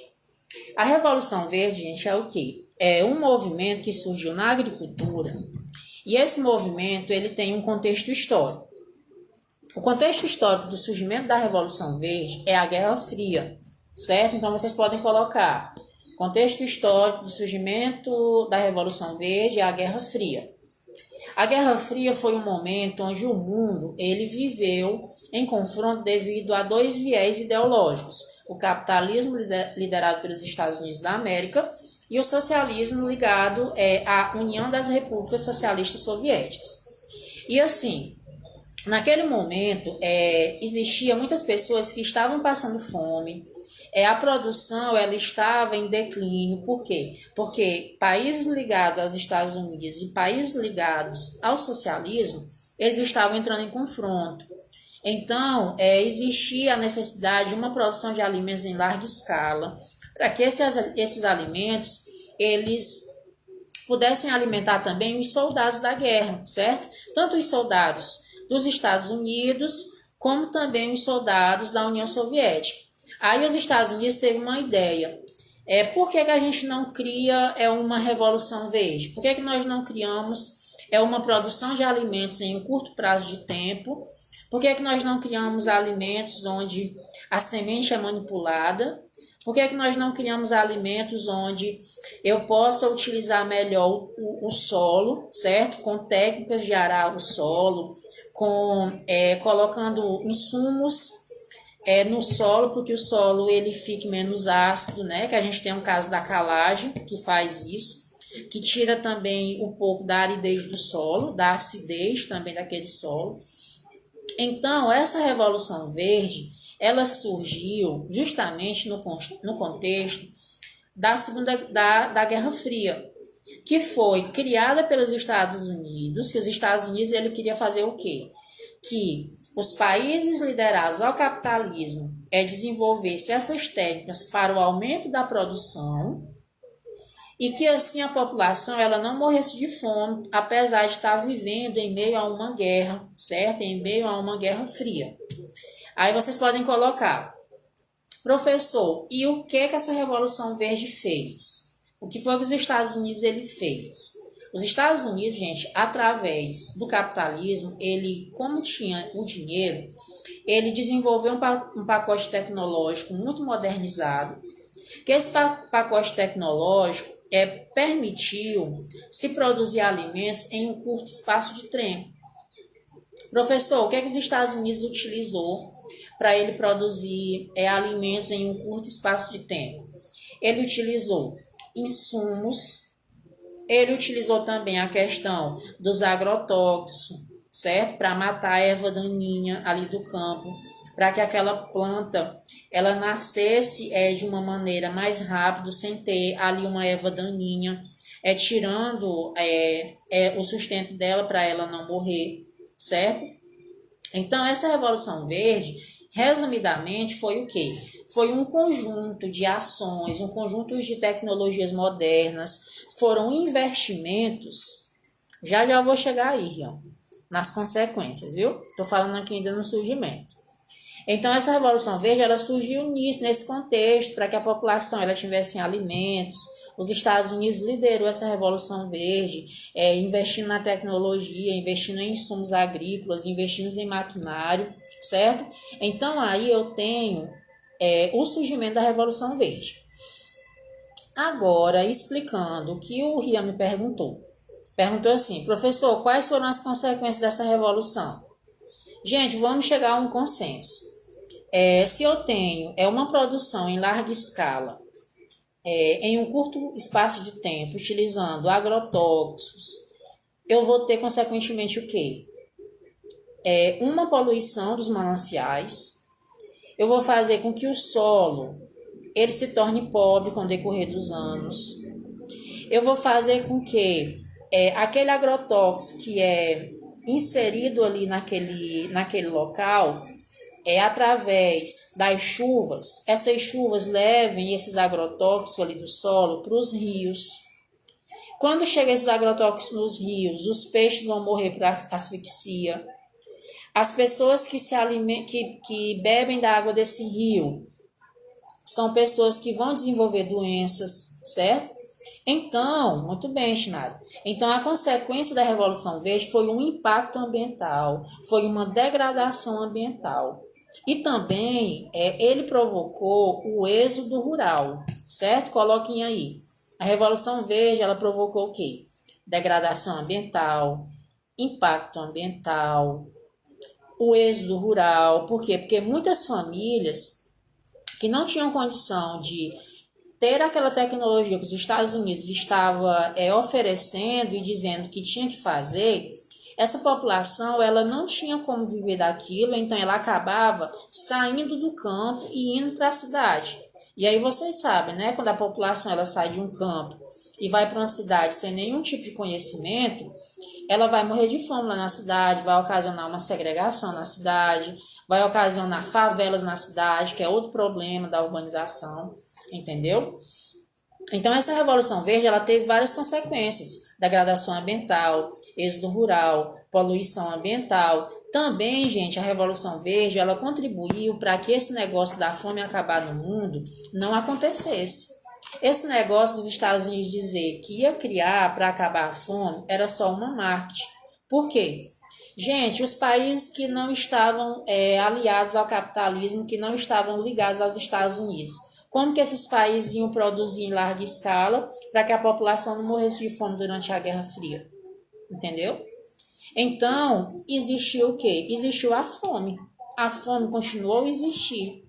Speaker 3: A Revolução Verde, gente, é o quê? É um movimento que surgiu na agricultura, e esse movimento ele tem um contexto histórico. O contexto histórico do surgimento da Revolução Verde é a Guerra Fria, certo? Então, vocês podem colocar contexto histórico do surgimento da Revolução Verde é a Guerra Fria. A Guerra Fria foi um momento onde o mundo ele viveu em confronto devido a dois viés ideológicos: o capitalismo liderado pelos Estados Unidos da América e o socialismo ligado à União das Repúblicas Socialistas Soviéticas. E assim, naquele momento existia muitas pessoas que estavam passando fome. A produção ela estava em declínio. Por quê? Porque países ligados aos Estados Unidos e países ligados ao socialismo, eles estavam entrando em confronto. Então, existia a necessidade de uma produção de alimentos em larga escala, para que esses alimentos eles pudessem alimentar também os soldados da guerra, certo? Tanto os soldados dos Estados Unidos, como também os soldados da União Soviética. Aí os Estados Unidos teve uma ideia. Por que a gente não cria uma Revolução Verde? Por que nós não criamos uma produção de alimentos em um curto prazo de tempo? Por que nós não criamos alimentos onde a semente é manipulada? Por que nós não criamos alimentos onde eu possa utilizar melhor o solo, certo? Com técnicas de arar o solo, colocando insumos no solo, porque o solo ele fique menos ácido, né? Que a gente tem um caso da calagem que faz isso, que tira também um pouco da aridez do solo, da acidez também daquele solo. Então, essa Revolução Verde, ela surgiu justamente no contexto da Guerra Fria, que foi criada pelos Estados Unidos, que os Estados Unidos ele queria fazer o quê? Que os países liderados ao capitalismo desenvolvessem essas técnicas para o aumento da produção e que assim a população ela não morresse de fome, apesar de estar vivendo em meio a uma guerra, certo? Em meio a uma guerra fria. Aí vocês podem colocar: professor, e o que essa Revolução Verde fez? O que foi que os Estados Unidos ele fez? Os Estados Unidos, gente, através do capitalismo, ele, como tinha o dinheiro, ele desenvolveu um pacote tecnológico muito modernizado, que esse pacote tecnológico permitiu se produzir alimentos em um curto espaço de tempo. Professor, o que os Estados Unidos utilizou para ele produzir alimentos em um curto espaço de tempo? Ele utilizou insumos. Ele utilizou também a questão dos agrotóxicos, certo? Para matar a erva daninha ali do campo, para que aquela planta ela nascesse de uma maneira mais rápida, sem ter ali uma erva daninha, tirando o sustento dela para ela não morrer, certo? Então, essa Revolução Verde, resumidamente, foi o quê? Foi um conjunto de ações, um conjunto de tecnologias modernas, foram investimentos. Já vou chegar aí, ó, nas consequências, viu? Estou falando aqui ainda no surgimento. Então, essa Revolução Verde, ela surgiu nesse contexto, para que a população ela tivesse alimentos. Os Estados Unidos liderou essa Revolução Verde, investindo na tecnologia, investindo em insumos agrícolas, investindo em maquinário, certo? Então, aí eu tenho o surgimento da Revolução Verde. Agora, explicando o que o Rian me perguntou. Perguntou assim: professor, quais foram as consequências dessa revolução? Gente, vamos chegar a um consenso. Se eu tenho uma produção em larga escala, em um curto espaço de tempo, utilizando agrotóxicos, eu vou ter, consequentemente, o quê? Uma poluição dos mananciais. Eu vou fazer com que o solo ele se torne pobre com o decorrer dos anos. Eu vou fazer com que aquele agrotóxico que é inserido ali naquele local, através das chuvas, essas chuvas levem esses agrotóxicos ali do solo para os rios. Quando chegam esses agrotóxicos nos rios, os peixes vão morrer por asfixia. As pessoas que que bebem da água desse rio são pessoas que vão desenvolver doenças, certo? Então, muito bem, Chinara. Então, a consequência da Revolução Verde foi um impacto ambiental, foi uma degradação ambiental. E também ele provocou o êxodo rural, certo? Coloquem aí. A Revolução Verde, ela provocou o quê? Degradação ambiental, impacto ambiental, o êxodo rural. Por quê? Porque muitas famílias que não tinham condição de ter aquela tecnologia que os Estados Unidos estava oferecendo e dizendo que tinha que fazer, essa população ela não tinha como viver daquilo, então ela acabava saindo do campo e indo para a cidade. E aí vocês sabem, né? Quando a população ela sai de um campo e vai para uma cidade sem nenhum tipo de conhecimento, ela vai morrer de fome lá na cidade, vai ocasionar uma segregação na cidade, vai ocasionar favelas na cidade, que é outro problema da urbanização, entendeu? Então, essa Revolução Verde, ela teve várias consequências. Degradação ambiental, êxodo rural, poluição ambiental. Também, gente, a Revolução Verde, ela contribuiu para que esse negócio da fome acabar no mundo não acontecesse. Esse negócio dos Estados Unidos dizer que ia criar para acabar a fome era só uma marketing. Por quê? Gente, os países que não estavam aliados ao capitalismo, que não estavam ligados aos Estados Unidos, como que esses países iam produzir em larga escala para que a população não morresse de fome durante a Guerra Fria? Entendeu? Então, existiu o quê? Existiu a fome. A fome continuou a existir.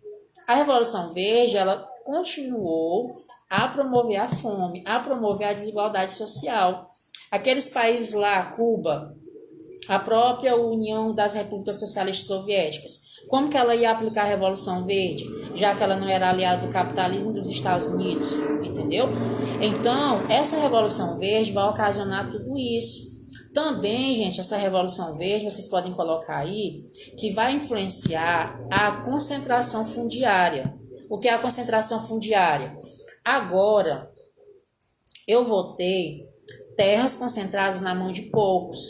Speaker 3: A Revolução Verde, ela continuou a promover a fome, a promover a desigualdade social. Aqueles países lá, Cuba, a própria União das Repúblicas Socialistas Soviéticas, como que ela ia aplicar a Revolução Verde, já que ela não era aliada do capitalismo dos Estados Unidos, entendeu? Então, essa Revolução Verde vai ocasionar tudo isso. Também, gente, essa Revolução Verde, vocês podem colocar aí, que vai influenciar a concentração fundiária. O que é a concentração fundiária? Agora, eu vou ter terras concentradas na mão de poucos.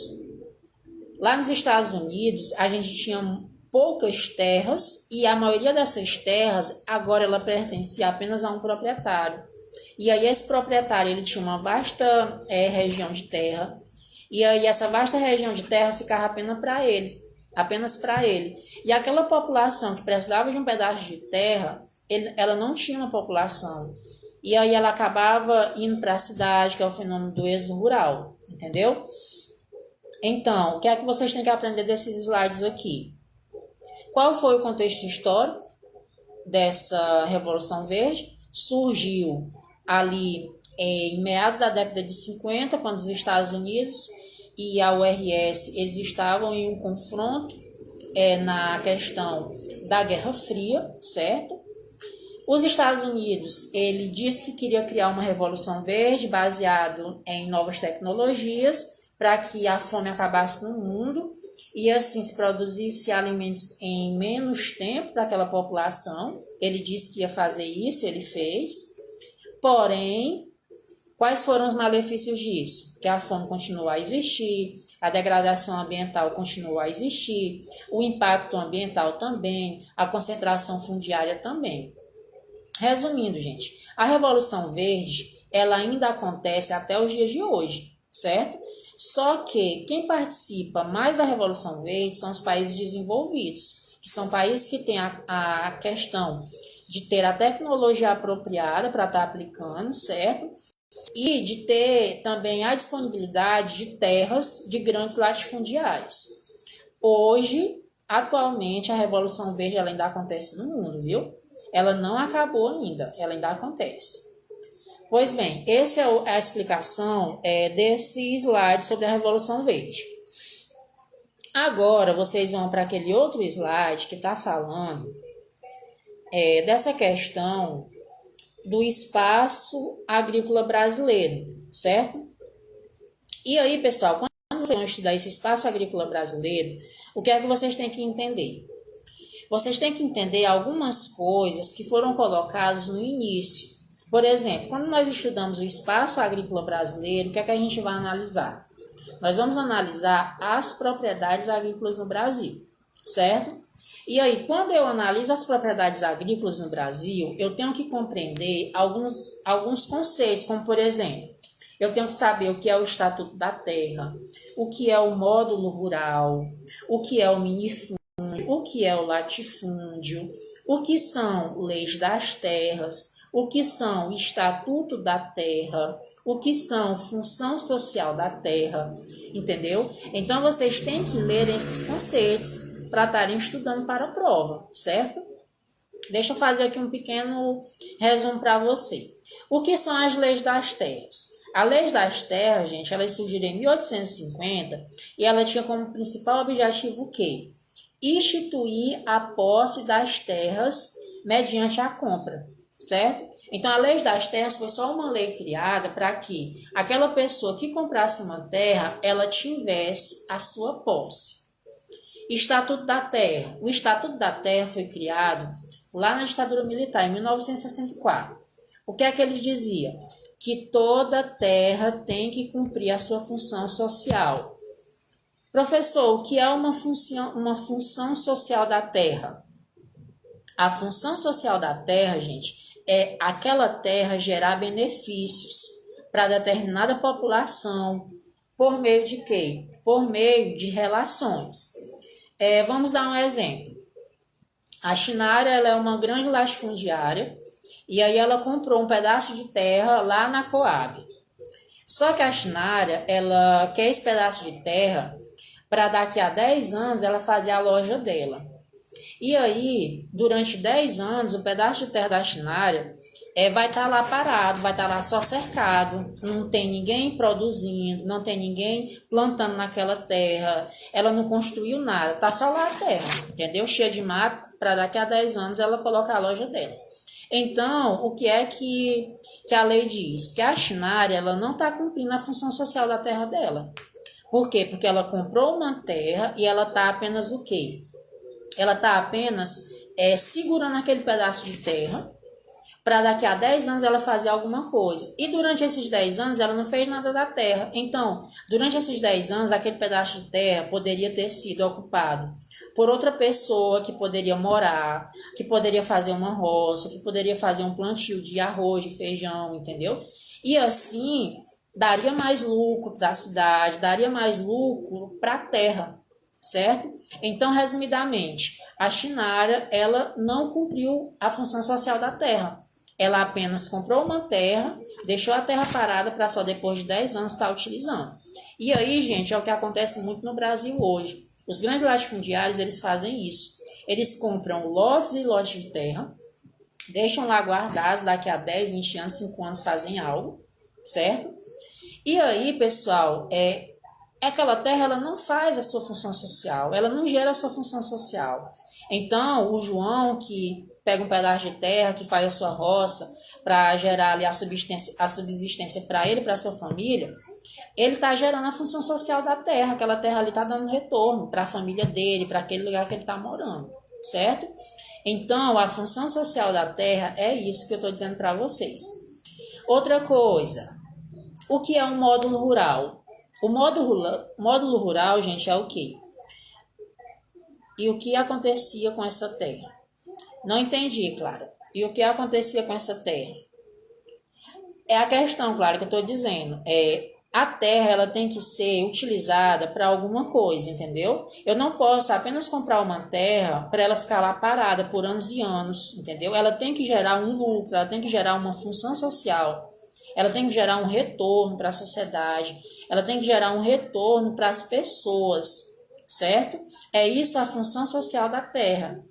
Speaker 3: Lá nos Estados Unidos, a gente tinha poucas terras e a maioria dessas terras agora ela pertencia apenas a um proprietário. E aí esse proprietário ele tinha uma vasta região de terra e aí essa vasta região de terra ficava apenas para ele. E aquela população que precisava de um pedaço de terra, ela não tinha uma população. E aí ela acabava indo para a cidade, que é o fenômeno do êxodo rural, entendeu? Então, o que é que vocês têm que aprender desses slides aqui? Qual foi o contexto histórico dessa Revolução Verde? Surgiu ali em meados da década de 50, quando os Estados Unidos e a URSS eles estavam em um confronto na questão da Guerra Fria, certo? Os Estados Unidos, ele disse que queria criar uma Revolução Verde baseado em novas tecnologias para que a fome acabasse no mundo e assim se produzisse alimentos em menos tempo para aquela população. Ele disse que ia fazer isso, ele fez. Porém, quais foram os malefícios disso? Que a fome continuou a existir, a degradação ambiental continuou a existir, o impacto ambiental também, a concentração fundiária também. Resumindo, gente, a Revolução Verde, ela ainda acontece até os dias de hoje, certo? Só que quem participa mais da Revolução Verde são os países desenvolvidos, que são países que têm a questão de ter a tecnologia apropriada para estar aplicando, certo? E de ter também a disponibilidade de terras de grandes latifundiários. Hoje, atualmente, a Revolução Verde ela ainda acontece no mundo, viu? Ela não acabou ainda, ela ainda acontece. Pois bem, essa é a explicação desse slide sobre a Revolução Verde. Agora, vocês vão para aquele outro slide que está falando dessa questão do espaço agrícola brasileiro, certo? E aí, pessoal, quando vocês vão estudar esse espaço agrícola brasileiro, o que é que vocês têm que entender? Vocês têm que entender algumas coisas que foram colocadas no início. Por exemplo, quando nós estudamos o espaço agrícola brasileiro, o que é que a gente vai analisar? Nós vamos analisar as propriedades agrícolas no Brasil, certo? E aí, quando eu analiso as propriedades agrícolas no Brasil, eu tenho que compreender alguns conceitos, como por exemplo, eu tenho que saber o que é o Estatuto da Terra, o que é o módulo rural, o que é o minifúndio, o que é o latifúndio, o que são leis das terras, o que são o Estatuto da Terra, o que são função social da terra, entendeu? Então, vocês têm que ler esses conceitos para estarem estudando para a prova, certo? Deixa eu fazer aqui um pequeno resumo para você. O que são as leis das terras? A lei das terras, gente, ela surgiu em 1850 e ela tinha como principal objetivo o quê? Instituir a posse das terras mediante a compra, certo? Então, a lei das terras foi só uma lei criada para que aquela pessoa que comprasse uma terra, ela tivesse a sua posse. Estatuto da Terra. O Estatuto da Terra foi criado lá na ditadura militar, em 1964. O que é que ele dizia? Que toda terra tem que cumprir a sua função social. Professor, o que é uma função social da terra? A função social da terra, gente, é aquela terra gerar benefícios para determinada população por meio de quê? Por meio de relações. Vamos dar um exemplo. A Chinara, ela é uma grande latifundiária e aí ela comprou um pedaço de terra lá na Coab. Só que a Chinara, ela quer esse pedaço de terra para daqui a 10 anos ela fazer a loja dela. E aí, durante 10 anos, o pedaço de terra da Chinara vai estar lá parado, vai estar lá só cercado, não tem ninguém produzindo, não tem ninguém plantando naquela terra, ela não construiu nada, tá só lá a terra, entendeu? Cheia de mato, para daqui a 10 anos ela colocar a loja dela. Então, o que é que a lei diz? Que a Chinara, ela não está cumprindo a função social da terra dela. Por quê? Porque ela comprou uma terra e ela está apenas o quê? Ela está apenas segurando aquele pedaço de terra para daqui a 10 anos ela fazer alguma coisa. E durante esses 10 anos ela não fez nada da terra. Então, durante esses 10 anos, aquele pedaço de terra poderia ter sido ocupado por outra pessoa que poderia morar, que poderia fazer uma roça, que poderia fazer um plantio de arroz, de feijão, entendeu? E assim, daria mais lucro para a cidade, daria mais lucro para a terra, certo? Então, resumidamente, a Chinara, ela não cumpriu a função social da terra. Ela apenas comprou uma terra, deixou a terra parada para só depois de 10 anos estar utilizando. E aí, gente, é o que acontece muito no Brasil hoje. Os grandes latifundiários, eles fazem isso. Eles compram lotes e lotes de terra, deixam lá guardados, daqui a 10, 20 anos, 5 anos fazem algo, certo? E aí, pessoal, aquela terra ela não faz a sua função social, ela não gera a sua função social. Então, o João, que pega um pedaço de terra, que faz a sua roça para gerar ali a subsistência para ele e para a sua família, ele está gerando a função social da terra, aquela terra ali está dando retorno para a família dele, para aquele lugar que ele está morando, certo? Então, a função social da terra é isso que eu estou dizendo para vocês. Outra coisa, o que é um módulo rural? O módulo rural, gente, é o quê? E o que acontecia com essa terra? Não entendi, claro. E o que acontecia com essa terra? É a questão, claro, que eu estou dizendo. A terra ela tem que ser utilizada para alguma coisa, entendeu? Eu não posso apenas comprar uma terra para ela ficar lá parada por anos e anos, entendeu? Ela tem que gerar um lucro, ela tem que gerar uma função social, ela tem que gerar um retorno para a sociedade, ela tem que gerar um retorno para as pessoas, certo? É isso a função social da terra.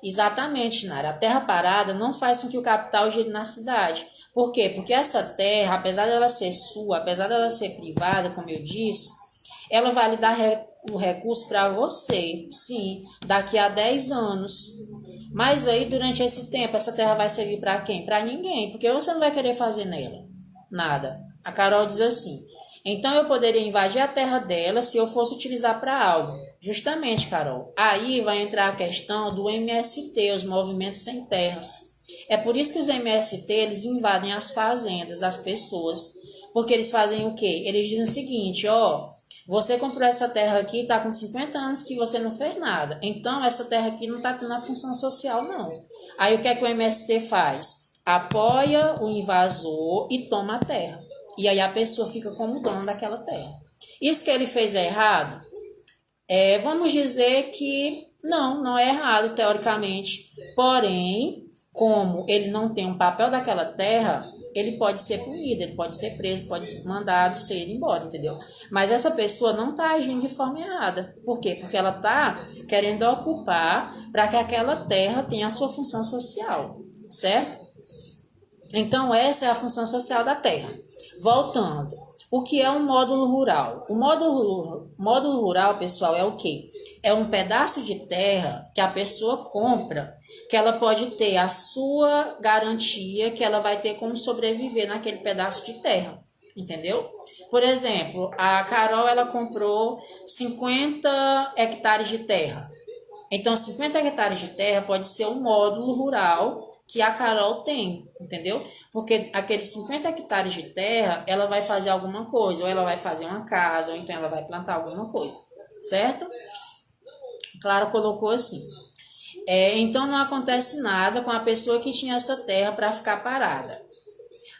Speaker 3: Exatamente, Nara. A terra parada não faz com que o capital gire na cidade. Por quê? Porque essa terra, apesar dela ser sua, apesar dela ser privada, como eu disse, ela vai lhe dar o recurso para você, sim, daqui a 10 anos. Mas aí, durante esse tempo, essa terra vai servir para quem? Para ninguém, porque você não vai querer fazer nela nada. A Carol diz assim, então eu poderia invadir a terra dela se eu fosse utilizar para algo. Justamente, Carol, aí vai entrar a questão do MST, os movimentos sem terras. É por isso que os MST, eles invadem as fazendas das pessoas. Porque eles fazem o quê? Eles dizem o seguinte, ó, você comprou essa terra aqui, tá com 50 anos que você não fez nada. Então, essa terra aqui não tá tendo a função social, não. Aí, o que é que o MST faz? Apoia o invasor e toma a terra. E aí, a pessoa fica como dona daquela terra. Isso que ele fez é errado? Vamos dizer que não é errado, teoricamente. Porém, como ele não tem um papel daquela terra, ele pode ser punido, ele pode ser preso, pode ser mandado ser embora, entendeu? Mas essa pessoa não está agindo de forma errada. Por quê? Porque ela está querendo ocupar para que aquela terra tenha a sua função social, certo? Então, essa é a função social da terra. Voltando, o que é um módulo rural? O módulo rural, pessoal, é o quê? É um pedaço de terra que a pessoa compra, que ela pode ter a sua garantia, que ela vai ter como sobreviver naquele pedaço de terra, entendeu? Por exemplo, a Carol, ela comprou 50 hectares de terra. Então, 50 hectares de terra pode ser um módulo rural que a Carol tem, entendeu? Porque aqueles 50 hectares de terra, ela vai fazer alguma coisa, ou ela vai fazer uma casa, ou então ela vai plantar alguma coisa, certo? Claro, colocou assim. Então, não acontece nada com a pessoa que tinha essa terra para ficar parada.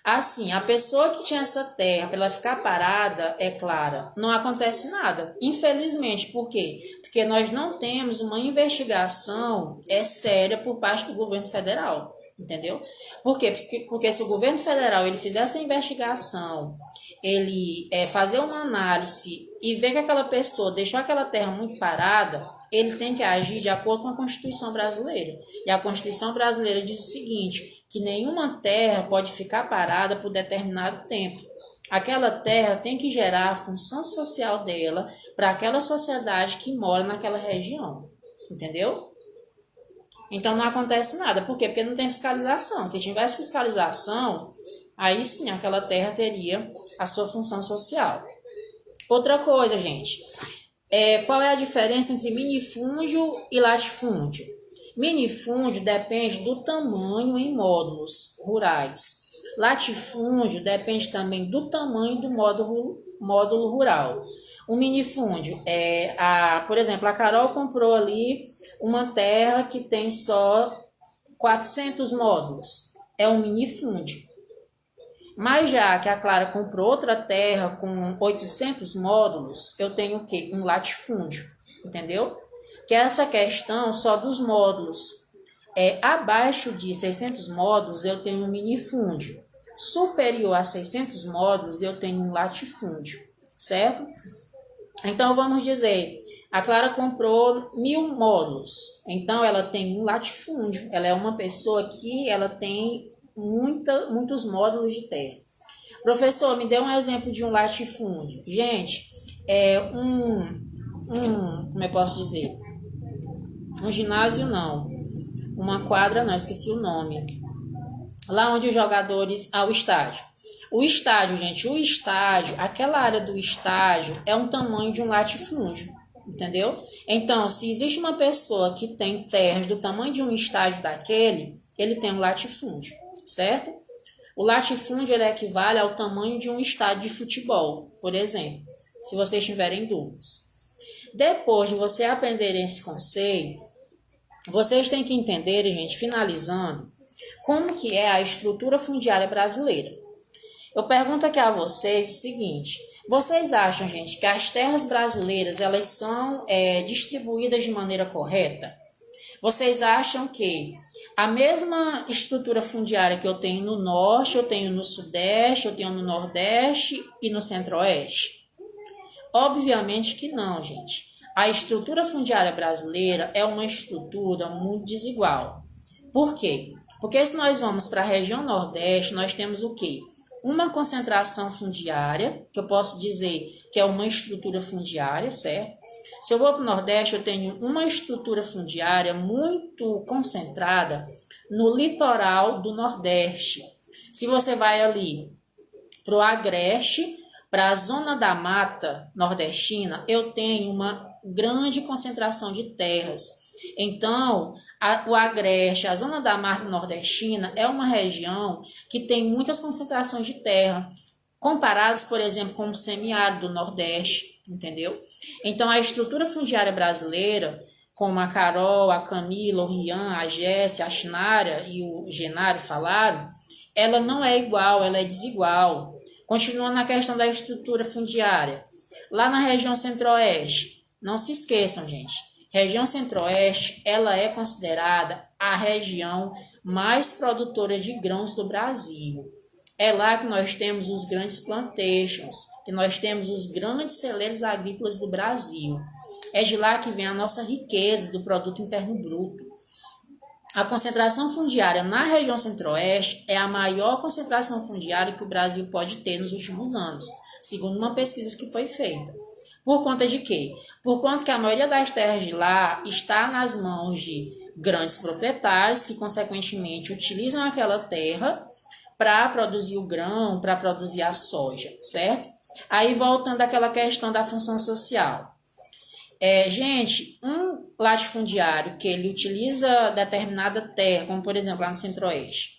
Speaker 3: Assim, a pessoa que tinha essa terra para ela ficar parada, é clara, não acontece nada. Infelizmente, por quê? Porque nós não temos uma investigação séria por parte do governo federal, entendeu? Por quê? Porque se o governo federal ele fizer essa investigação, ele fazer uma análise e ver que aquela pessoa deixou aquela terra muito parada, ele tem que agir de acordo com a Constituição brasileira. E a Constituição brasileira diz o seguinte, que nenhuma terra pode ficar parada por determinado tempo. Aquela terra tem que gerar a função social dela para aquela sociedade que mora naquela região, entendeu? Então não acontece nada. Por quê? Porque não tem fiscalização. Se tivesse fiscalização, aí sim aquela terra teria a sua função social. Outra coisa, gente, qual é a diferença entre minifúndio e latifúndio? Minifúndio depende do tamanho em módulos rurais. Latifúndio depende também do tamanho do módulo rural. O minifúndio por exemplo, a Carol comprou ali uma terra que tem só 400 módulos. É um minifúndio. Mas já que a Clara comprou outra terra com 800 módulos, eu tenho o quê? Um latifúndio, entendeu? Que é essa questão só dos módulos. Abaixo de 600 módulos, eu tenho um minifúndio. Superior a 600 módulos, eu tenho um latifúndio, certo? Então, vamos dizer, a Clara comprou 1000 módulos. Então, ela tem um latifúndio. Ela é uma pessoa que ela tem muitos módulos de terra. Professor, me dê um exemplo de um latifúndio. Gente, como eu posso dizer? Um ginásio não, uma quadra não, esqueci o nome. Lá onde os jogadores... o estádio. O estádio, gente, aquela área do estádio é um tamanho de um latifúndio, entendeu? Então, se existe uma pessoa que tem terras do tamanho de um estádio daquele, ele tem um latifúndio, certo? O latifúndio ele equivale ao tamanho de um estádio de futebol, por exemplo, se vocês tiverem dúvidas. Depois de você aprender esse conceito, vocês têm que entender, gente, finalizando, como que é a estrutura fundiária brasileira. Eu pergunto aqui a vocês o seguinte, vocês acham, gente, que as terras brasileiras elas são distribuídas de maneira correta? Vocês acham que a mesma estrutura fundiária que eu tenho no norte, eu tenho no sudeste, eu tenho no nordeste e no centro-oeste? Obviamente que não, gente. A estrutura fundiária brasileira é uma estrutura muito desigual. Por quê? Porque se nós vamos para a região nordeste, nós temos o quê? Uma concentração fundiária, que eu posso dizer que é uma estrutura fundiária, certo? Se eu vou para o nordeste, eu tenho uma estrutura fundiária muito concentrada no litoral do nordeste. Se você vai ali para o agreste, para a zona da mata nordestina, eu tenho uma grande concentração de terras. Então, O Agreste, a zona da Mata Nordestina é uma região que tem muitas concentrações de terra, comparadas, por exemplo, com o semiárido do Nordeste, entendeu? Então, a estrutura fundiária brasileira, como a Carol, a Camila, o Rian, a Jéssica, a Chinara e o Genário falaram, ela não é igual, ela é desigual. Continuando na questão da estrutura fundiária, lá na região centro-oeste, não se esqueçam, gente, região centro-oeste, ela é considerada a região mais produtora de grãos do Brasil. É lá que nós temos os grandes plantations, que nós temos os grandes celeiros agrícolas do Brasil. É de lá que vem a nossa riqueza do produto interno bruto. A concentração fundiária na região centro-oeste é a maior concentração fundiária que o Brasil pode ter nos últimos anos, segundo uma pesquisa que foi feita. Por conta de quê? Por conta que a maioria das terras de lá está nas mãos de grandes proprietários que, consequentemente, utilizam aquela terra para produzir o grão, para produzir a soja, certo? Aí, voltando àquela questão da função social. Gente, um latifundiário que ele utiliza determinada terra, como por exemplo lá no centro-oeste,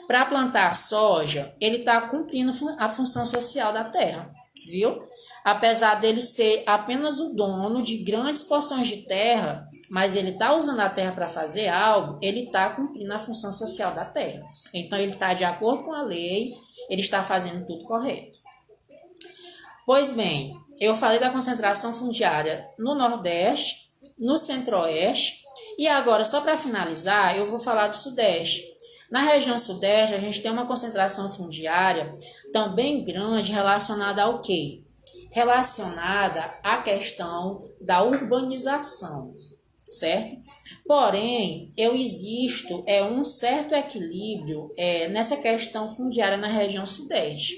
Speaker 3: para plantar soja, ele está cumprindo a função social da terra, viu? Apesar dele ser apenas o dono de grandes porções de terra, mas ele está usando a terra para fazer algo, ele está cumprindo a função social da terra. Então, ele está de acordo com a lei, ele está fazendo tudo correto. Pois bem, eu falei da concentração fundiária no Nordeste, no Centro-Oeste, e agora, só para finalizar, eu vou falar do Sudeste. Na região Sudeste, a gente tem uma concentração fundiária também grande relacionada ao quê? Relacionada à questão da urbanização, certo? Porém, existe um certo equilíbrio nessa questão fundiária na região Sudeste.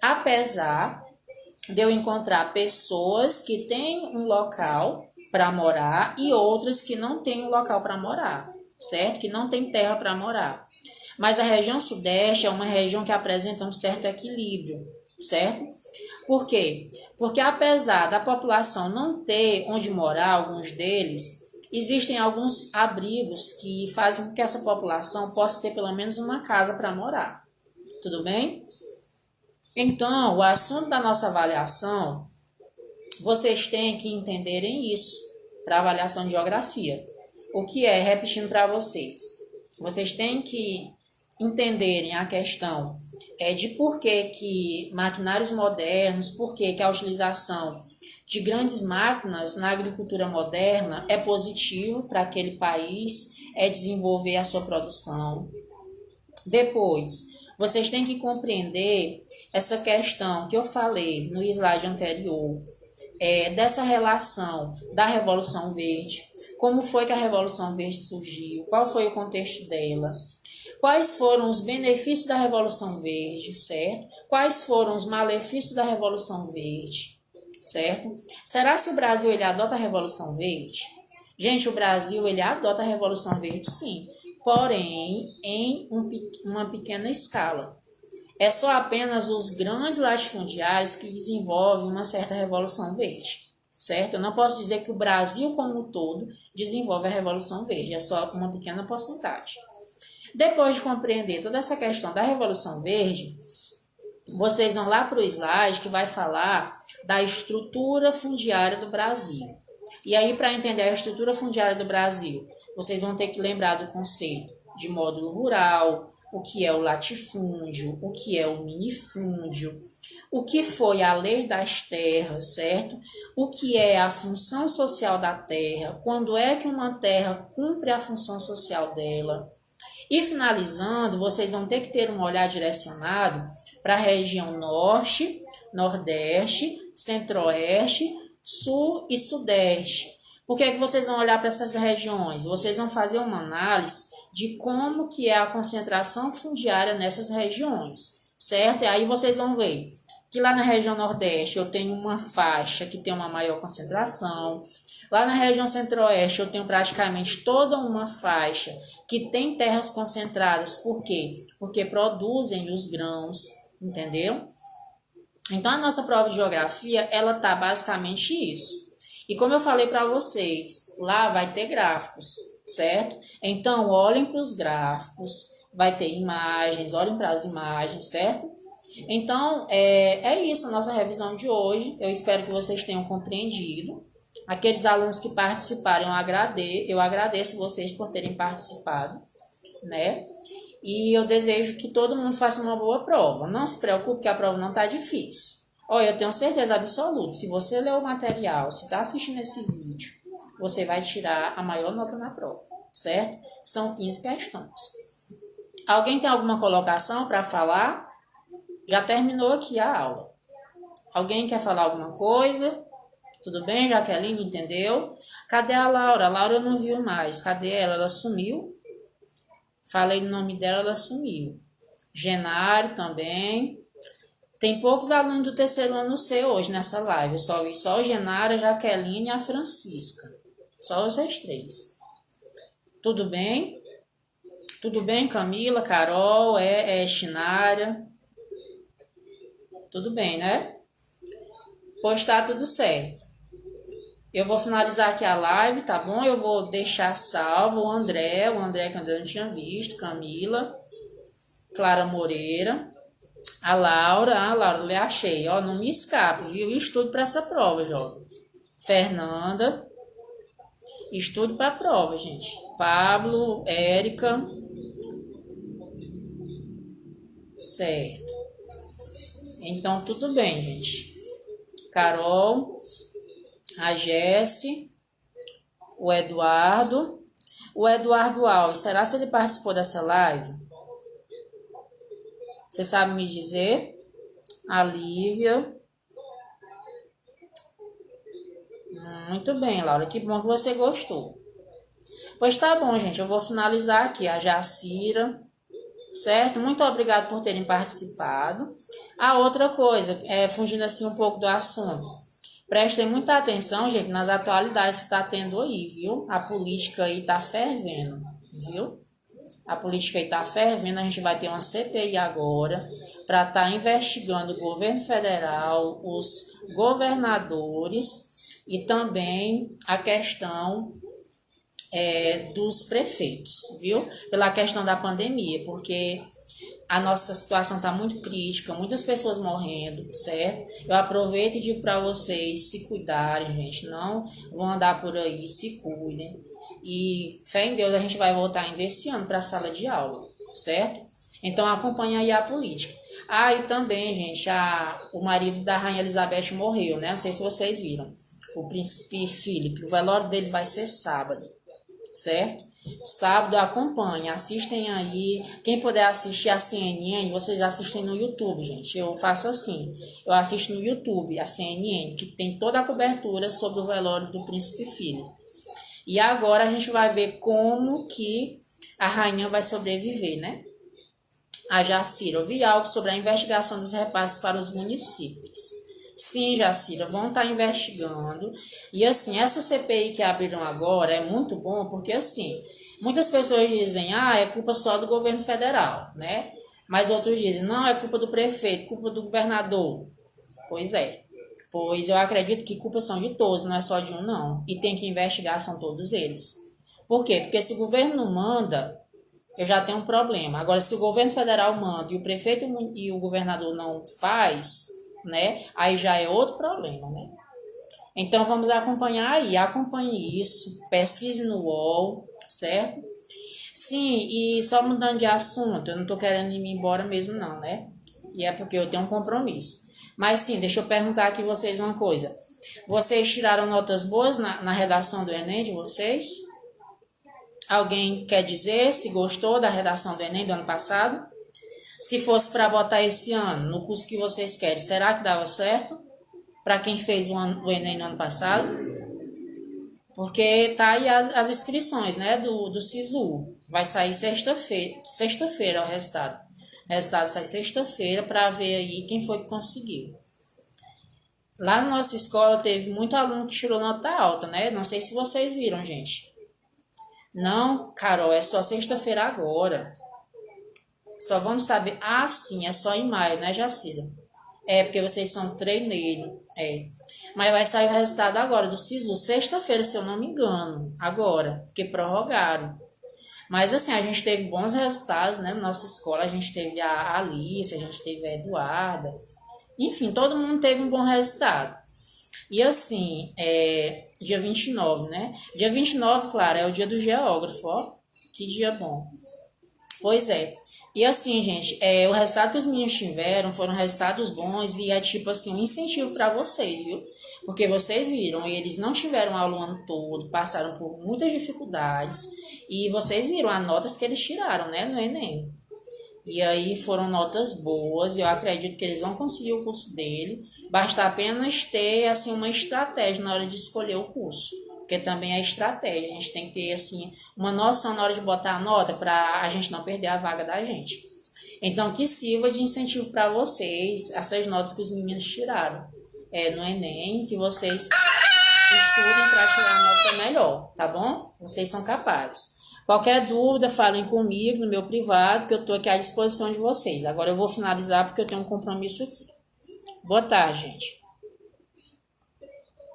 Speaker 3: Apesar de eu encontrar pessoas que têm um local para morar e outras que não têm um local para morar, certo? Que não tem terra para morar. Mas a região Sudeste é uma região que apresenta um certo equilíbrio, certo? Por quê? Porque apesar da população não ter onde morar, alguns deles, existem alguns abrigos que fazem com que essa população possa ter pelo menos uma casa para morar. Tudo bem? Então, o assunto da nossa avaliação, vocês têm que entenderem isso para avaliação de geografia. O que é, repetindo para vocês, vocês têm que entenderem a questão de por que maquinários modernos, por que a utilização de grandes máquinas na agricultura moderna é positivo para aquele país desenvolver a sua produção. Depois, vocês têm que compreender essa questão que eu falei no slide anterior, dessa relação da Revolução Verde, como foi que a Revolução Verde surgiu, qual foi o contexto dela, quais foram os benefícios da Revolução Verde, certo? Quais foram os malefícios da Revolução Verde, certo? Será que o Brasil ele adota a Revolução Verde? Gente, o Brasil ele adota a Revolução Verde, sim, porém em uma pequena escala. É só apenas os grandes latifundiários que desenvolvem uma certa Revolução Verde, certo? Eu não posso dizer que o Brasil como um todo desenvolve a Revolução Verde, é só uma pequena porcentagem. Depois de compreender toda essa questão da Revolução Verde, vocês vão lá para o slide que vai falar da estrutura fundiária do Brasil. E aí, para entender a estrutura fundiária do Brasil, vocês vão ter que lembrar do conceito de módulo rural, o que é o latifúndio, o que é o minifúndio, o que foi a lei das terras, certo? O que é a função social da terra, quando é que uma terra cumpre a função social dela. E finalizando, vocês vão ter que ter um olhar direcionado para a região norte, nordeste, centro-oeste, sul e sudeste. Por que vocês vão olhar para essas regiões? Vocês vão fazer uma análise de como que é a concentração fundiária nessas regiões, certo? E aí vocês vão ver que lá na região nordeste eu tenho uma faixa que tem uma maior concentração. Lá na região centro-oeste eu tenho praticamente toda uma faixa que tem terras concentradas. Por quê? Porque produzem os grãos, entendeu? Então a nossa prova de geografia, ela tá basicamente isso. E como eu falei para vocês, lá vai ter gráficos, certo? Então, olhem para os gráficos, vai ter imagens, olhem para as imagens, certo? Então, é isso a nossa revisão de hoje. Eu espero que vocês tenham compreendido. Aqueles alunos que participaram, eu agradeço vocês por terem participado, né? E eu desejo que todo mundo faça uma boa prova. Não se preocupe que a prova não está difícil. Olha, eu tenho certeza absoluta, se você ler o material, se está assistindo esse vídeo, você vai tirar a maior nota na prova, certo? São 15 questões. Alguém tem alguma colocação para falar? Já terminou aqui a aula. Alguém quer falar alguma coisa? Tudo bem, Jaqueline, entendeu? Cadê a Laura? A Laura eu não viu mais. Cadê ela? Ela sumiu. Falei o nome dela, ela sumiu. Genário também. Tem poucos alunos do terceiro ano C hoje nessa live. Eu só vi só o Genário, a Jaqueline e a Francisca. Só vocês três. Tudo bem? Tudo bem, Camila, Carol, Chinara? Tudo bem, né? Pois tá tudo certo. Eu vou finalizar aqui a live, tá bom? Eu vou deixar salvo o André que eu não tinha visto, Camila, Clara Moreira, a Laura, eu achei, ó, não me escape, viu? Estudo para essa prova, jovem. Fernanda, estudo para a prova, gente. Pablo, Érica, certo. Então, tudo bem, gente. Carol, a Jesse, o Eduardo Alves, será que ele participou dessa live? Você sabe me dizer? A Lívia. Muito bem, Laura, que bom que você gostou. Pois tá bom, gente, eu vou finalizar aqui a Jacira, certo? Muito obrigado por terem participado. A outra coisa, fugindo assim um pouco do assunto, prestem muita atenção, gente, nas atualidades que está tendo aí, viu? A política aí tá fervendo, viu? A política aí tá fervendo, a gente vai ter uma CPI agora para estar investigando o governo federal, os governadores e também a questão dos prefeitos, viu? Pela questão da pandemia, porque a nossa situação está muito crítica, muitas pessoas morrendo, certo? Eu aproveito e digo para vocês se cuidarem, gente, não vão andar por aí, se cuidem. E fé em Deus, a gente vai voltar ainda esse ano para a sala de aula, certo? Então acompanha aí a política. E também, gente, o marido da Rainha Elizabeth morreu, né? Não sei se vocês viram. O príncipe Philip, o velório dele vai ser sábado, certo? Sábado acompanha, assistem aí. Quem puder assistir a CNN, vocês assistem no YouTube, gente. Eu faço assim, eu assisto no YouTube a CNN, que tem toda a cobertura sobre o velório do príncipe Philip. E agora a gente vai ver como que a rainha vai sobreviver, né? A Jacira, eu vi algo sobre a investigação dos repasses para os municípios. Sim, Jacira, vão estar investigando. E assim, essa CPI que abriram agora é muito bom, porque assim, muitas pessoas dizem, é culpa só do governo federal, né? Mas outros dizem, não, é culpa do prefeito, culpa do governador. Pois eu acredito que culpa são de todos, não é só de um, não. E tem que investigar, são todos eles. Por quê? Porque se o governo não manda, eu já tenho um problema. Agora, se o governo federal manda e o prefeito e o governador não faz, né? Aí já é outro problema, né? Então, vamos acompanhar aí. Acompanhe isso. Pesquise no UOL, certo? Sim, e só mudando de assunto, eu não tô querendo ir embora mesmo, não, né? E é porque eu tenho um compromisso. Mas sim, deixa eu perguntar aqui vocês uma coisa. Vocês tiraram notas boas na redação do Enem de vocês? Alguém quer dizer se gostou da redação do Enem do ano passado? Se fosse para botar esse ano, no curso que vocês querem, será que dava certo? Para quem fez o Enem no ano passado? Porque tá aí as inscrições, né, do SISU. Vai sair sexta-feira o resultado. O resultado sai sexta-feira para ver aí quem foi que conseguiu. Lá na nossa escola teve muito aluno que tirou nota alta, né? Não sei se vocês viram, gente. Não, Carol, é só sexta-feira agora. Só vamos saber. Sim, é só em maio, né, Jacira? Porque vocês são treineiros. Mas vai sair o resultado agora do SISU, sexta-feira, se eu não me engano, agora, porque prorrogaram. Mas assim, a gente teve bons resultados, né, na nossa escola, a gente teve a Alice, a gente teve a Eduarda, enfim, todo mundo teve um bom resultado. E assim, dia 29, né? Dia 29, claro, é o dia do geógrafo, ó, que dia bom. Pois é. E assim, gente, o resultado que os meninos tiveram foram resultados bons e é tipo assim, um incentivo para vocês, viu? Porque vocês viram, eles não tiveram aula o ano todo, passaram por muitas dificuldades e vocês viram as notas que eles tiraram, né, no Enem. E aí foram notas boas, eu acredito que eles vão conseguir o curso dele, basta apenas ter assim uma estratégia na hora de escolher o curso. Porque também é estratégia, a gente tem que ter assim uma noção na hora de botar a nota para a gente não perder a vaga da gente. Então que sirva de incentivo para vocês, essas notas que os meninos tiraram no Enem, que vocês estudem para tirar a nota melhor, tá bom? Vocês são capazes. Qualquer dúvida, falem comigo no meu privado, que eu estou aqui à disposição de vocês. Agora eu vou finalizar porque eu tenho um compromisso aqui. Boa tarde, gente.